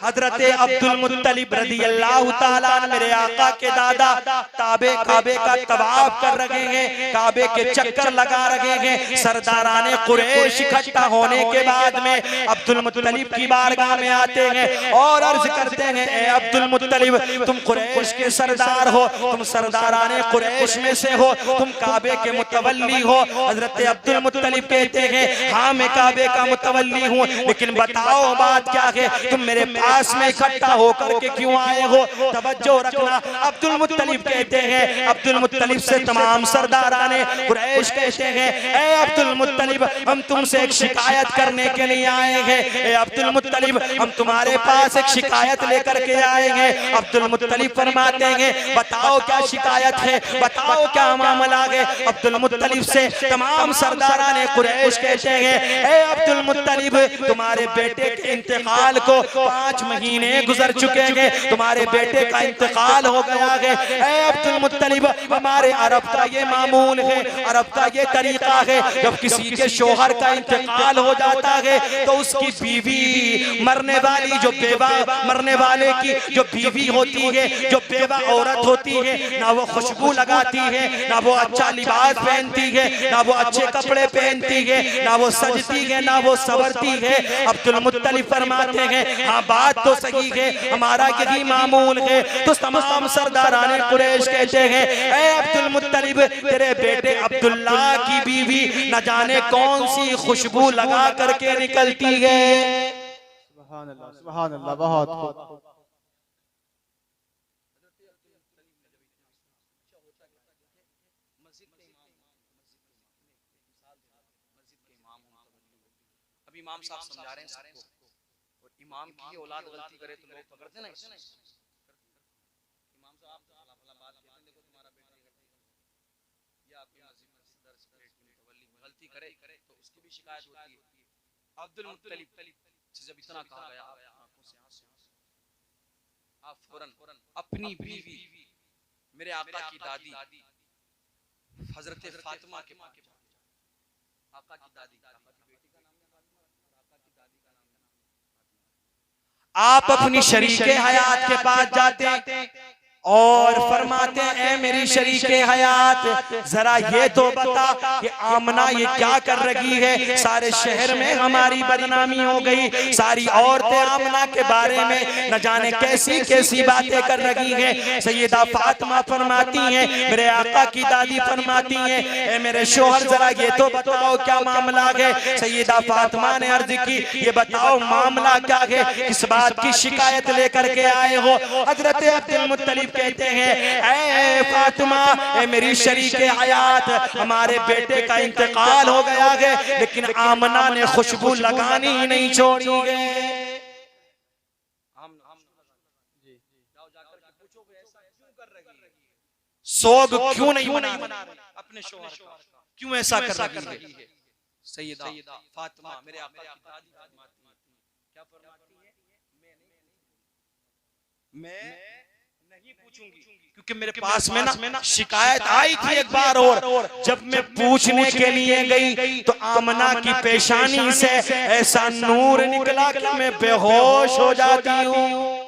हजरत अब्दुल मुत्तलिब रज़ी अल्लाह ताला मेरे आका के दादा काबे का तवाफ कर रहे हैं, काबे के चक्कर लगा रहे हैं। सरदाराने कुरैश इकट्ठा होने के बाद में अब्दुल मुत्तलिब की बारगाह में आते हैं और अर्ज करते हैं, ए अब्दुल मुत्तलिब तुम कुरैश के सरदार हो, तुम सरदाराने कुरैश में से हो, तुम काबे के मुतवल्ली हो। हजरत अब्दुल मुत्तलिब कहते हैं हाँ मैं काबे का मुतवल्ली हूँ, लेकिन बताओ बात क्या है, तुम मेरे पास में इकट्ठा होकर के क्यों आए हो? तवज्जो रखना। अब्दुल मुत्तलिब कहते हैं, अब्दुल मुत्तलिब से तमाम सरदाराने कुरैश कहते हैं, ए अब्दुल मुत्तलिब हम तुमसे एक शिकायत करने के लिए आए हैं। ए अब्दुल मुत्तलिब हम तुम्हारे पास एक शिकायत लेकर के आए हैं। अब्दुल मुत्तलिब फरमाते हैं बताओ क्या शिकायत है, बताओ क्या मामला है। अब्दुल मुत्तलिब से तमाम सरदाराने कुरैश कहते हैं, ए अब्दुल मुत्तलिब तुम्हारे बेटे के इंतकाल को 5 महीने गुजर चुके हैं, तुम्हारे बेटे का इंतकाल हो गया है। ऐ अब्दुल मुत्तलिब हमारे अरब का ये मामूल है, अरब का ये तरीका है, जब किसी के शोहर का इंतकाल हो जाता है तो उसकी बीवी मरने वाली जो बेवा मरने वाले की जो बीवी होती है, जो बेवा औरत होती है, ना वो खुशबू लगाती है, ना वो अच्छा लिबास पहनती है, ना वो अच्छे कपड़े पहनती है, ना वो सजती है, ना वो संवरती है। अब्दुल मुत्तलिब फरमा फरमाते हैं हाँ बात तो सही है, हमारा यही मामूल है। तो तमाम सरदाराने कुरैश कहते हैं ए अब्दुल मुत्तलिब, तेरे बेटे अब्दुल्ला की बीवी न जाने कौन सी खुशबू लगा करके निकलती है। सुभान अल्लाह, बहुत खूब। इमाम साहब समझा रहे हैं सबको, और इमाम की औलाद गलती करे तो लोग पकड़ते ना। इमाम साहब भला बात कहते हैं, देखो तुम्हारा बेटा या आपकी मस्जिद में दर्स मुतवल्ली गलती करे तो उसकी भी शिकायत होती है। अब्दुल मुत्तलिब से जब इतना कहा गया आंखों से आंसू, आप फौरन अपनी बीवी मेरे आका की दादी हजरत फातिमा के पास, आका की दादी, आप अपनी शरीके हयात के पास जाते और फरमाते हैं मेरी शरीके हयात जरा ये तो बता कि आमना ये क्या कर रही है, सारे शहर में हमारी बदनामी हो गई, सारी औरतें आमना के बारे में न जाने कैसी कैसी बातें कर रही हैं। सैयदा फातिमा फरमाती हैं, मेरे आका की दादी फरमाती हैं ए मेरे शोहर जरा ये तो बताओ क्या मामला है। सैयदा फातिमा ने अर्ज की ये बताओ मामला क्या है, किस बात की शिकायत लेकर के आए हो। हजरत अब्दुल मुत्तलिब कहते हैं ऐ फातिमा, ऐ मेरी शरीके हयात, हमारे बेटे का इंतकाल हो गया है लेकिन आमना ने खुशबू लगानी ही नहीं छोड़ी है। सोग क्यों नहीं मना अपने शोहर का, क्यों ऐसा कर रही है। सैयदा फातिमा मेरे आका की दादी क्या फरमाती है, मैं नहीं पूछूंगी क्योंकि मेरे पास में ना शिकायत आई थी एक बार, और जब मैं पूछने के लिए गई तो आमना की पेशानी से ऐसा नूर निकला कि मैं बेहोश हो जाती हूँ।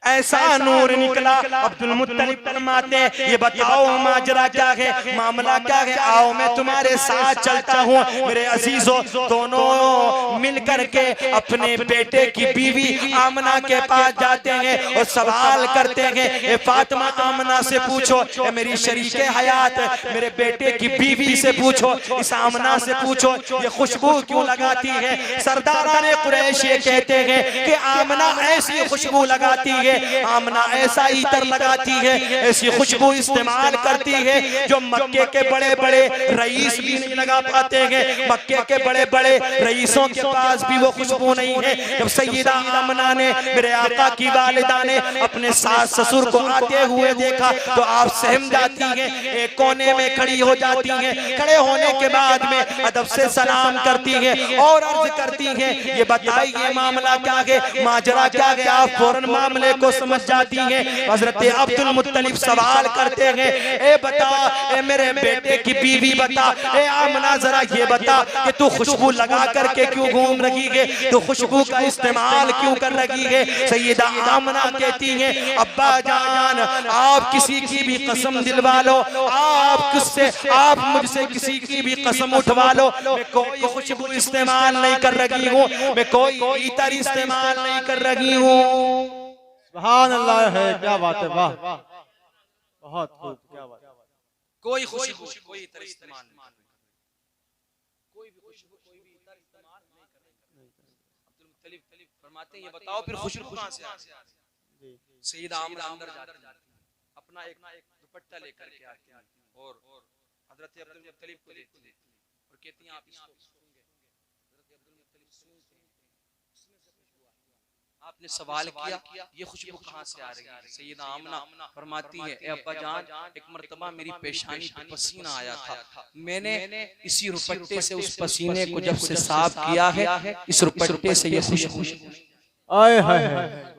ऐसा नूर निकला। अब्दुल मुत्तलिब फरमाते ये बताओ माजरा क्या है, मामला क्या है, आओ मैं तुम्हारे साथ चलता हूँ। मेरे अजीजों दोनों मिल करके अपने बेटे की बीवी आमना के पास जाते हैं और सवाल करते हैं ए फातिमा आमना से पूछो, ए मेरी शरीके हयात मेरे बेटे की बीवी से पूछो, इस आमना से पूछो ये खुशबू क्यों लगाती है। सरदाराने कुरैश ये कहते हैं कि आमना ऐसी खुशबू लगाती है, आमना ऐसा इतर लगाती है, ऐसी खुशबू इस्तेमाल करती है जो मक्के के बड़े बड़े रईस भी नहीं लगा पाते हैं, मक्के के बड़े बड़े रईसों के पास भी वो खुशबू नहीं है। जब सैयदा आमना ने मेरे आका की वालिदा ने अपने सास ससुर को आते हुए देखा तो आप सहम जाती हैं, एक कोने में खड़ी हो जाती हैं, खड़े होने के बाद में अदब से सलाम करती हैं और अर्ज करती हैं ये बताइए मामला क्या है, माजरा क्या है। आप फौरन मामले को समझ जाती हैं। हजरत अब्दुल मुत्तलिब सवाल करते हैं ए बता, ए मेरे बेटे की बीवी बता, ए आमना जरा ये बता कि तू खुशबू लगा करके क्यों घूम रही है, तू खुशबू का इस्तेमाल क्यों कर रही है। सैयदा आमना कहती हैं अब्बा जान आप किसी की भी कसम दिलवा लो, आप मुझसे किसी की भी कसम उठवा लो, मैं कोई खुशबू इस्तेमाल नहीं कर रही हूँ, मैं कोई इतर इस्तेमाल नहीं कर रही हूँ। सुभान अल्लाह है, क्या बात है, वाह बहुत खूब, क्या बात है। कोई खुशबू कोई इतर इस्तेमाल नहीं, कोई भी खुशबू कोई भी इतर इस्तेमाल नहीं करेगा। अब्दुल मुत्तलिब फरमाते हैं ये बताओ फिर खुशबू कहां से आती है। सैयदा आमना अंदर जाती है, अपना एक दुपट्टा लेकर के आती है और हजरत अब्दुल मुत्तलिब को देती है और कहती हैं आप इसको सूंघें। हजरत अब्दुल मुत्तलिब सूंघते हैं, इसमें से खुशबू आती है। आपने सवाल किया ये खुशबू कहाँ से आ रही है। सैयदा आमना फरमाती है ए अब्बा जान एक मर्तबा मेरी पेशानी पे पसीना आया था, मैंने इसी रुपट्टे से उस पसीने को जब से साफ किया है, इस रुपट्टे से ये खुशबू। आए हाय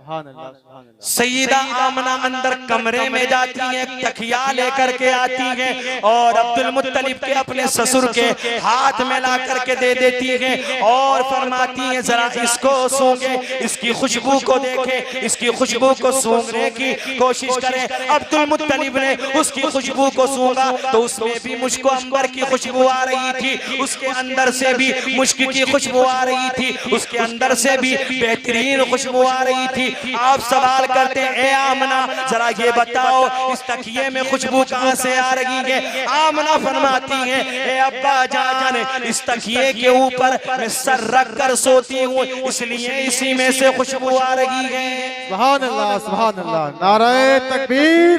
सईदा आमना अंदर कमरे में जाती हैं, तकिया लेकर के आती हैं और अब्दुल मुत्तलिब के अपने ससुर के हाथ में ला करके दे देती हैं और फरमाती हैं जरा इसको सूंघे, इसकी खुशबू को देखें, इसकी खुशबू को सूंघने की कोशिश करें। अब्दुल मुत्तलिब ने उसकी खुशबू को सूंघा तो उसमें भी मुश्को अंबर की खुशबू आ रही थी, उसके अंदर से भी मुश्क की खुशबू आ रही थी, उसके अंदर से भी बेहतरीन खुशबू आ रही थी। आप सवाल करते हैं ए आमना जरा ये बताओ इस तकिए में खुशबू कहां से आ रही है? आमना फरमाती है ए अब्बा जान इस तकिए के ऊपर मैं सर रख कर सोती हूँ इसलिए इसी में से खुशबू आ रही है। सुभान अल्लाह, सुभान अल्लाह। नारे तकबीर,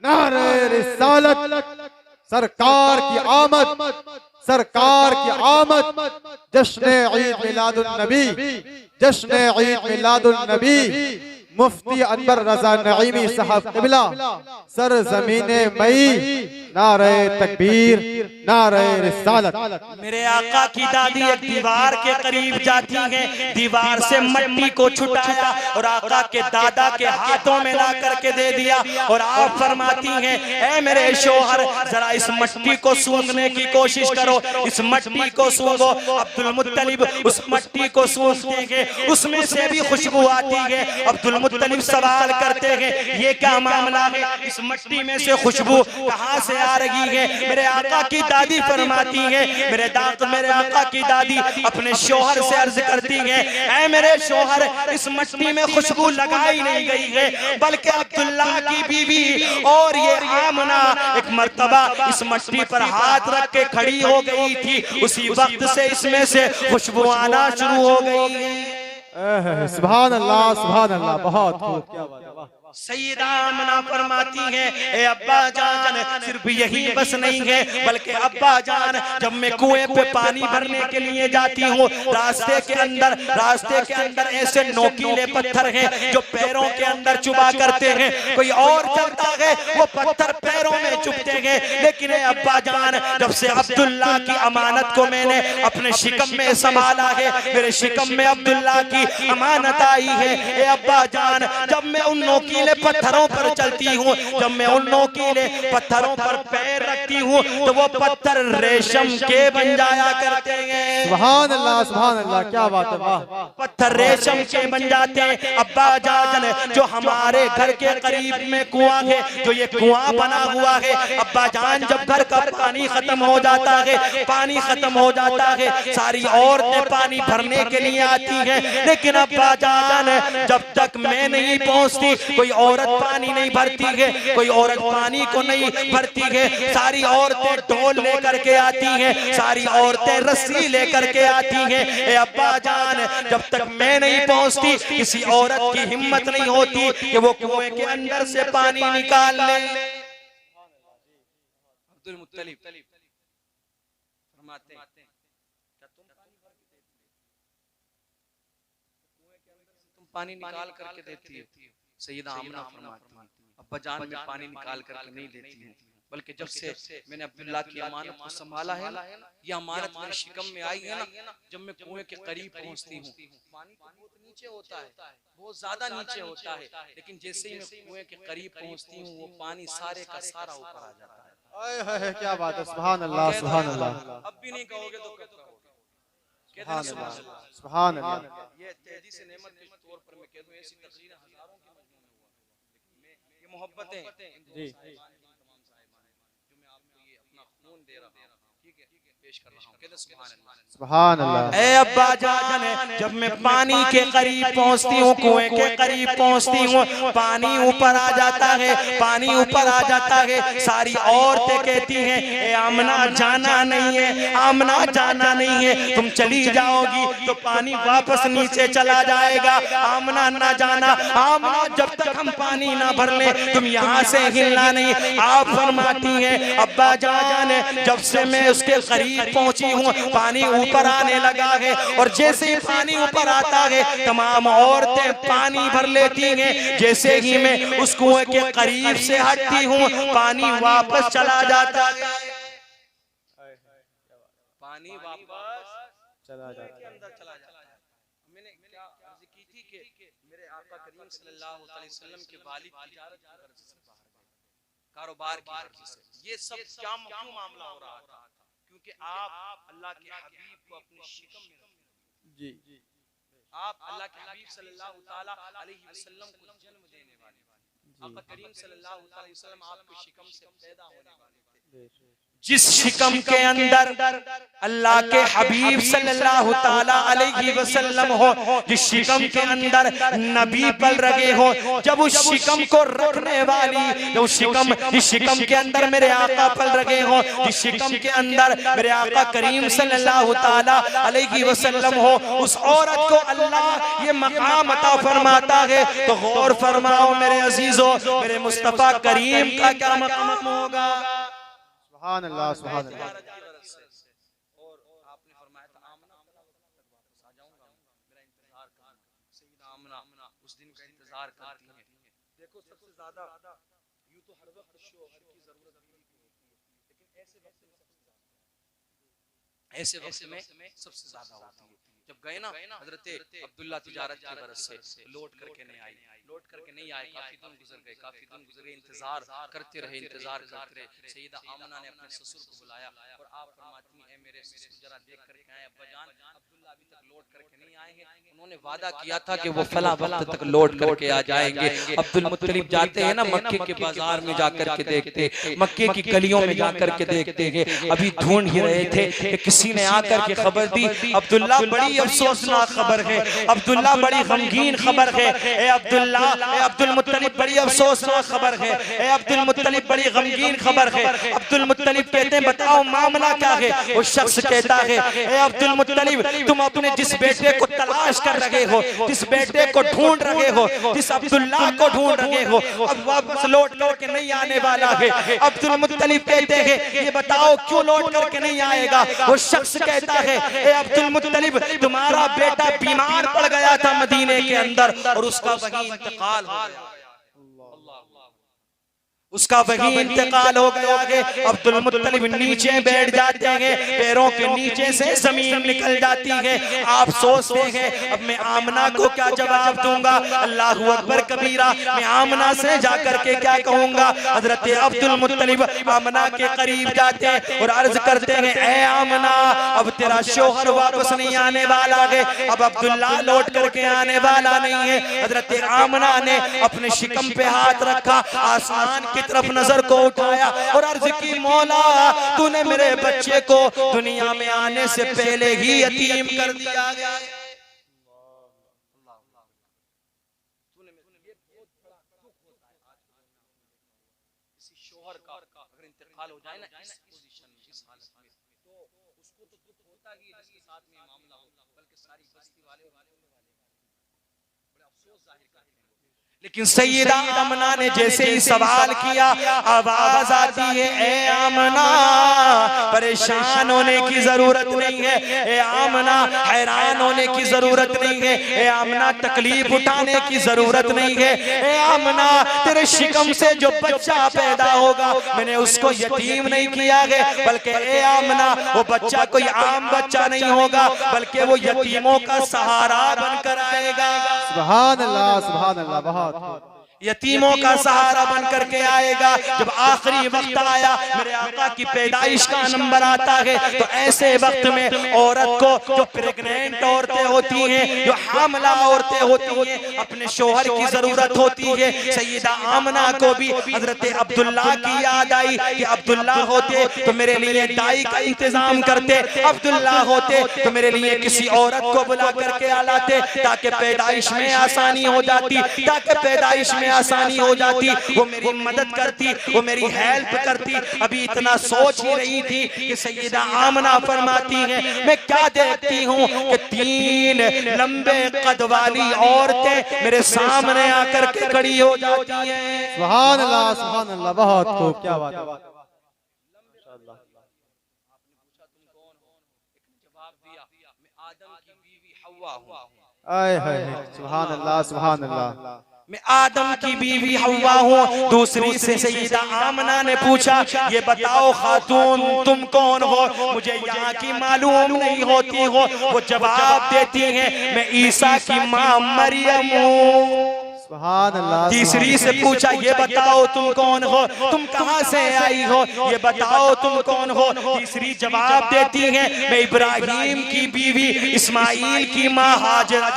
नारे रिसालत, सरकार की आमद, सरकार की आमद, जश्न ईद मिलादुन नबी, जश्न ईद मिलादुन नबी, मुफ्ती अनवर रजा नईमी साहब क़िबला, सर ज़मीने मई, नारे तकबीर, नारे रिसालत। मेरे आका की दादी एक दीवार के करीब जाती हैं, दीवार से मिट्टी को छुटाया और आका के दादा के हाथों में ला करके दे दिया और आप फरमाती हैं ऐ मेरे शोहर जरा इस मिट्टी को सूंघने की कोशिश करो, इस मिट्टी को सूंघो। अब्दुल मुत्तलिब उस मिट्टी को सूंघते हैं, उसमें से भी खुशबू आती है। अब्दुल मुत्तलिब सवाल करते हैं ये क्या मामला है, इस मिट्टी में से खुशबू कहां से आ रही है? मेरे आका की दादी फरमाती है मेरे आका की दादी अपने शोहर से अर्ज करती है ऐ मेरे शोहर इस मिट्टी में खुशबू लगाई नहीं गई है बल्कि अब्दुल्ला की बीवी और ये आमना एक मर्तबा इस मिट्टी पर हाथ रख के खड़ी हो गई थी, उसी वक्त से इसमें से खुशबू आना शुरू हो गई है। सुभान अल्लाह, सुभान अल्लाह। बहुत खूब, क्या बात है। सईदा आमना फरमाती है ए अब्बा जान सिर्फ यही बस नहीं है बल्कि अब्बा जान जब मैं कुएं पे पानी भरने के लिए जाती हूँ रास्ते के अंदर ऐसे नोकीले पत्थर हैं जो पैरों के अंदर चुभा करते हैं, कोई और चलता है वो पत्थर पैरों में चुभते हैं, लेकिन ए अब्बा जान जब से अब्दुल्ला की अमानत को मैंने अपने शिकम में संभाला है, मेरे शिकम में अब्दुल्ला की अमानत आई है ए अब्बा जान जब मैं उन नोकीले पत्थरों पर चलती हूँ, जब मैं उन नोकीले पत्थरों पर पैर रखती हूँ तो वो पत्थर रेशम के बन जाया करते हैं। सुभान अल्लाह, सुभान अल्लाह। क्या बात है, वाह। पत्थर रेशम के बन जाते हैं। अब्बा जान जो हमारे घर के करीब में कुआं है, जो ये कुआं बना हुआ है, अब्बा जान जब घर का पानी खत्म हो जाता है, पानी खत्म हो जाता है, सारी औरतें पानी भरने के लिए आती हैं, लेकिन अब्बा जान जब तक मैं नहीं पहुंचती कोई औरत पानी नहीं भरती है, कोई औरत पानी को नहीं भरती है। सारी औरतें ढोल लेकर के आती हैं, सारी औरतें रस्सी लेकर के आती हैं। ए अब्बा जान जब तक मैं नहीं पहुंचती किसी औरत की हिम्मत नहीं होती कि वो कुएं के अंदर से पानी निकाल ले। अब्दुल मुत्तलिब फरमाते हैं क्या तुम पानी निकाल करके देती हो? सईदा आमना फरमाती अब्बा जान मैं पानी निकाल करके नहीं देती हूँ बल्कि जब से मैंने अब्दुल्ला की अमानत को संभाला है ना, ये अमानत मेरे शिकम में आई है ना, जब मैं कुएं के करीब पहुंचती हूँ पानी बहुत नीचे होता है, बहुत ज्यादा नीचे होता है, लेकिन जैसे ही मैं कुएं के करीब पहुंचती हूँ वो पानी सारे का सारा ऊपर आ जाता है। क्या बात है, सुभान अल्लाह, सुभान अल्लाह। अब भी नहीं कहोगे तो कब कहोगे? सुभान अल्लाह, सुभान अल्लाह। ये तेजी से नेमत के तौर पर मैं कह दूं ऐसी तकरीरें हजारों के मजमू में हुआ, लेकिन ये मोहब्बतें जी तमाम साहिबान जो मैं आपको ये अपना खून दे रहा हूं, ठीक है, पेश कर रहा हूं। कहते सुभान अल्लाह, सुभान अल्लाह। ए अब्बा जान जब मैं पानी के करीब पहुंचती हूँ, कुएं के करीब पहुंचती हूँ, पानी ऊपर आ जाता है, पानी ऊपर आ जाता है, सारी औरतें कहती हैं ए आमना जाना नहीं है, आमना जाना नहीं है, तुम चली जाओगी तो पानी वापस नीचे चला जाएगा, आमना ना जाना, आमना जब तक हम पानी ना भर ले तुम यहाँ से हिलना नहीं। आप फरमाती हैं अब्बा जान जब से मैं उसके करीब पहुंची हूँ पानी ऊपर आने लगा है और जैसे ही पानी ऊपर आता है तमाम औरतें पानी भर लेती हैं, जैसे ही मैं उस कुएं के करीब से हटती हूँ पानी वापस चला जाता है, पानी वापस चला जाता है। अंदर चला जाता है। मैंने क्या अर्ज की थी कि मेरे आका करीम सल्लल्लाहु अलैहि वसल्लम के वालिद तिजारत की गर्ज से बाहर गए, कारोबार की गर्ज से। ये सब क्या क्यों मामला हो रहा था? क्योंकि आप अल्लाह के हबीब को अपने शिकम में रखते जी, आप अल्लाह के हबीब सल्लल्लाहु ताला अलैहि वसल्लम को जन्म देने वाले, आका करीम सल्लल्लाहु अलैहि वसल्लम आपके शिकम से पैदा होने वाले थे। जिस शिकम के अंदर अल्लाह के हबीब सल्लल्लाहु ताला अलैहि वसल्लम हो, जिस शिकम के अंदर नबी पल रहे हो, जब उस शिकम को रखने वाली, जो शिकम, जिस शिकम के अंदर मेरे आका पल रहे हो, जिस शिकम के अंदर मेरे आका करीम सल्लल्लाहु ताला अलैहि वसल्लम हो, उस औरत को अल्लाह ये मकाम अता फरमाता है। तो गौर फरमाओ मेरे अजीजों, मेरे मुस्तफा करीम का क्या मकाम होगा? सुभान अल्लाह, सुभान अल्लाह। और आपने फरमाया था आमना वापस आ जाऊंगा, मेरा इंतजार करना। सैयदा आमना उस दिन का इंतजार करती हैं। देखो सबसे ज्यादा यूं तो हर वक्त शौहर की जरूरत भी होती है, लेकिन ऐसे वक्त में सबसे ज्यादा होती है। जब गए ना हजरत अब्दुल्ला तिजारत की गरज से, लौट करके नहीं आए, लौट करके नहीं आए, काफी दिन गुजर गए, काफी दिन गुजर गए, इंतजार करते रहे, इंतजार करते रहे। सैयदा आमना ने अपने ससुर को बुलाया और आप फरमाती हैं, ए मेरे ससुर जरा देख करके आए अब्बा जान, अब्दुल्ला अभी तक लौट करके नहीं आए हैं। उन्होंने वादा किया था कि वो फला वक्त तक लौट करके आ जाएंगे। अब्दुल मुत्तलिब जाते हैं ना मक्के के बाजार में जाकर के देखते, मक्के की गलियों में जाकर के देखते हैं, अभी ढूंढ ही रहे थे कि किसी ने आकर के खबर दी, अब्दुल्ला बड़ी अफसोसनाक खबर है, अब्दुल्ला बड़ी गमगीन खबर है, ए अब्दुल्ला, ए अब्दुल मुत्तलिब बड़ी अफसोसनाक खबर है, ए अब्दुल मुत्तलिब बड़ी गमगीन खबर है। अब्दुल मुत्तलिब कहते हैं बताओ मामला क्या है? वो शख्स कहता है, ए अब्दुल मुत्तलिब तुम अपने जिस बेटे को तलाश कर रहे हो, जिस बेटे को ढूंढ रहे हो, जिस अब्दुल्ला को ढूंढ रहे हो, अब वापस लौट करके नहीं आने वाला है। अब्दुल मुत्तलिब कहते हैं ये बताओ क्यों लौट करके नहीं आएगा? वो शख्स कहता है, ए अब्दुल मुत्तलिब तुम्हारा बेटा बीमार पड़ गया था मदीने के अंदर और उसका वहीं इंतकाल हो गया, उसका वहीं इंतकाल हो गया है। अब्दुल मुत्तलिब नीचे बैठ जाते हैं, पैरों के नीचे से जमीन निकल जाती है। आप सोचते हैं अब मैं आमना को क्या जवाब दूंगा? अल्लाहू अकबर कबीरा, मैं आमना से जाकर के क्या कहूंगा? हजरत अब्दुल मुत्तलिब आमना के करीब जाते हैं और अर्ज करते हैं, ए आमना अब तेरा शोहर वापस नहीं आने वाला है, अब अब्दुल्ला लौट करके आने वाला नहीं है। हजरत आमना ने अपने शिकम पे हाथ रखा, आसमान की तरफ नजर को उठाया और अर्ज की, मौला तूने मेरे बच्चे को दुनिया में आने से पहले ही यतीम कर दिया गया। किसी शौहर का अगर इंतकाल हो जाए ना इस पोजीशन में, इस हालत में, तो उसको तो दुख होता ही है जिसके साथ में मामला हो, बल्कि सारी बस्ती वाले बड़े अफसोस जाहिर करते हैं। लेकिन सैयदा आमना ने जैसे ही सवाल किया, आवाज आती है, ए आमना परेशान होने की जरूरत नहीं है, ए आमना हैरान होने की जरूरत नहीं है, ए आमना तकलीफ उठाने की जरूरत नहीं है, ए आमना तेरे शिकम से जो बच्चा पैदा होगा मैंने उसको यतीम नहीं किया है, बल्कि ए आमना वो बच्चा कोई आम बच्चा नहीं होगा, बल्कि वो यतीमों का सहारा बनकर आएगा। सुभान अल्लाह, सुभान अल्लाह। बहुत यतीमों का सहारा बन करके आएगा। जब आखिरी वक्त आया, मेरे आका की पैदाइश का नंबर आता है, तो ऐसे वक्त में औरत को, जो प्रेग्नेंट औरतें होती हैं, जो हामला औरतें होती हैं, अपने शोहर की जरूरत होती है। सैयदा आमना को भी हजरत अब्दुल्ला की याद आई कि अब्दुल्ला होते तो मेरे लिए दाई का इंतजाम करते, अब्दुल्ला होते तो मेरे लिए किसी औरत को बुला करके लाते, ताकि पैदाइश में आसानी हो जाती, ताकि पैदाइश में आसानी हो जाती, वो मेरी मदद करती, वो मेरी हेल्प करती। अभी इतना सोच ही रही थी कि सैयदा आमना फरमाती हैं, मैं क्या देखती हूँ कि 3 लंबे कद वाली औरतें मेरे सामने आकर के खड़ी हो जाती हैं। सुभान अल्लाह, सुभान अल्लाह। बहुत खूब, क्या बात है। आपने पूछा तुम कौन हो? एक ने जवाब दिया, मैं आदम की बीवी हव्वा हूँ। आए हाय, सुभान अल्लाह, सुभान अल्लाह। मैं आदम की बीवी हव्वा हूँ। दूसरी से सैयदा आमना ने पूछा, ये बताओ खातून तुम कौन हो, मुझे यहाँ की मालूम नहीं होती हो। वो जवाब देती है, मैं ईसा की माँ मरियम हूँ। सुभान अल्लाह। तीसरी से पूछा, ये बताओ तुम कौन हो, तुम कहाँ से आई हो, ये बताओ तुम कौन हो। तीसरी जवाब देती है, मैं इब्राहिम की बीवी इस्माइल की माँ हाजरा।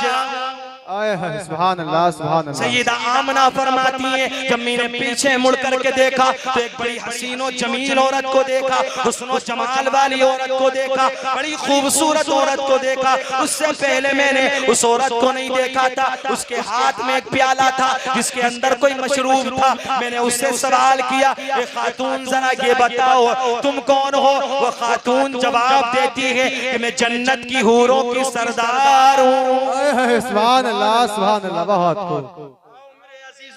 सुभान अल्लाह सुभान अल्लाह। सैयदा आमना फरमाती है, जब मैंने पीछे मुड़ करके देखा तो एक बड़ी हसीनो जमील औरत को देखा, हुस्नो जमाल वाली औरत को देखा, बड़ी खूबसूरत औरत को देखा। उससे पहले मैंने उस औरत को नहीं देखा था। उसके हाथ में एक प्याला था जिसके अंदर कोई मशरूब था। मैंने उससे सवाल किया, ए खातून जरा ये बताओ तुम कौन हो। वो खातून जवाब देती है कि मैं जन्नत की हूरों की सरदार हूँ। सुभान अल्लाह बहुत खूब।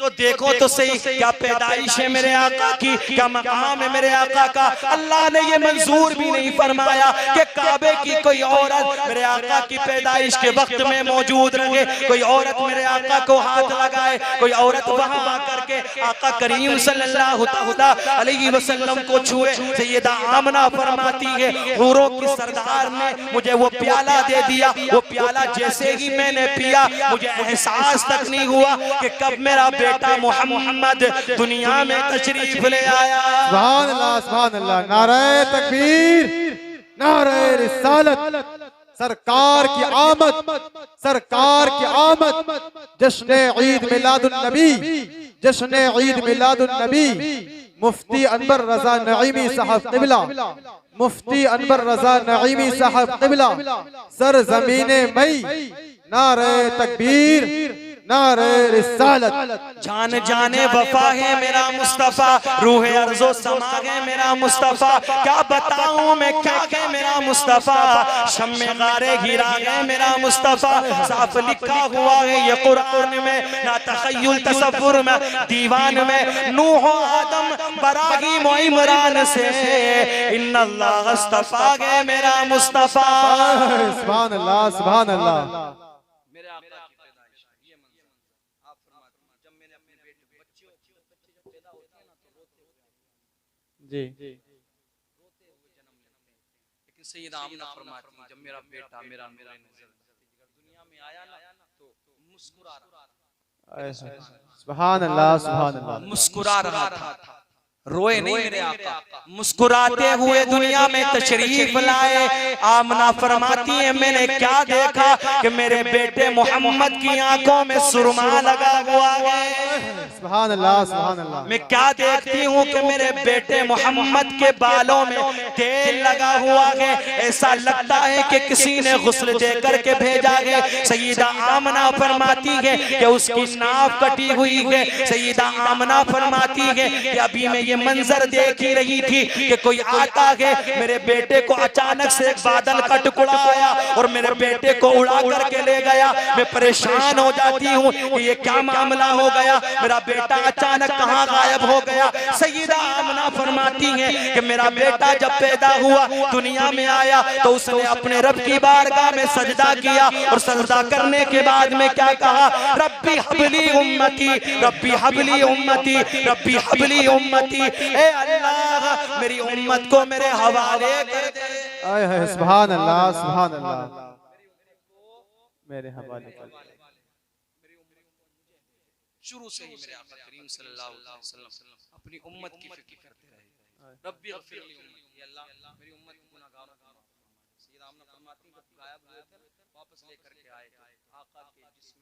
तो देखो तो सही, क्या पैदाइश है मेरे आका की, क्या मकाम है मेरे आका का। अल्लाह ने ये मंजूर भी नहीं फरमाया कि काबे की कोई औरत मेरे आका की पैदाइश के वक्त में मौजूद रहे, कोई औरत मेरे आका को हाथ लगाए, कोई औरत वहां आकर के आका करीम सल्लल्लाहु अलैहि वसल्लम को छुए। सैयदा आमना फरमाती है, हूरों की सरदार ने मुझे वो प्याला दे दिया। वो प्याला जैसे ही मैंने पिया, मुझे एहसास तक नहीं हुआ कि कब मेरा बेटा मोहम्मद दुनिया में तशरीफ ले आया। सुभान अल्लाह नारे तकबीर नारे रिसालत। सरकार की आमद, सरकार की आमद। जश्न ईद मिलादुन नबी, जश्न ईद मिलादुन नबी। मुफ्ती अनवर रजा नईमी साहब क़िबला, मुफ्ती अनवर रजा नईमी साहब क़िबला। सर ज़मीने मई नारे तकबीर नारे रिसालत। जान जाने वफा है मेरा मुस्तफा, रूह अर्ज़ो समा है मेरा मुस्तफा। क्या बताऊं मैं क्या है मेरा मुस्तफा, शम्मे गारे गिरा है मेरा मुस्तफा। साफ लिखा हुआ है ये कुरान में, ना तखय्युल तसव्वुर में, दीवान में। नूह आदम इब्राहीम व इमरान से इन्नल्लाह अस्तफा है मेरा मुस्तफा। सुभान अल्लाह सुभान अल्लाह। जी लेकिन सैयदा आमना फरमाती है, जब मेरा बेटा मेरा दुनिया में आया ना तो मुस्कुरा रहा। सुभान अल्लाह सुभान अल्लाह। मुस्कुरा रहा था, रोए नहीं मेरे आका, मुस्कुराते हुए दुनिया में तशरीफ लाए। आमना फरमाती है, मैंने क्या देखा कि मेरे बेटे मोहम्मद की आंखों में सुरमा लगा हुआ है। सुभान अल्लाह सुभान अल्लाह। मैं क्या देखती हूँ कि मेरे बेटे मोहम्मद के बालों में तेल लगा हुआ है। ऐसा लगता है कि किसी ने गुस्ल दे करके भेजा है। सैयदा आमना फरमाती है कि उसकी नाव कटी हुई है। सैयदा आमना फरमाती है कि अभी मैं ये मंजर देख ही रही थी कि कोई आता है, मेरे बेटे को अचानक से एक बादल का टुकड़ा आया और मेरे बेटे को उड़ा करके ले गया। मैं परेशान हो जाती हूँ कि ये क्या मामला हो गया, मेरा बेटा अचानक कहाँ गायब हो गया। सैयदा आमना फरमाती है कि मेरा बेटा जब पैदा हुआ दुनिया में आया तो उसने अपने रब की बारगाह में सजदा किया और सजदा करने के बाद में क्या कहा, रब्बी हबली उम्मती, रब्बी हबली उम्मती, रब्बी हबली उम्मती। ए अल्लाह मेरी उम्मत को मेरे हवाले कर दे। सुभान अल्लाह सुभान अल्लाह। मेरे हवाले कर दे। शुरू से ही मेरे आका करीम सल्लल्लाहु अलैहि वसल्लम अपनी उम्मत की फिक्र करते रहे। रब्बी अग़फिर ली उम्मती, अल्लाह मेरी उम्मत को गुनाहगारों को माफ फरमा। सैयदा आमना फरमाती हैं, जब गायब हुए थे वापस लेकर के आए आका के जिस्म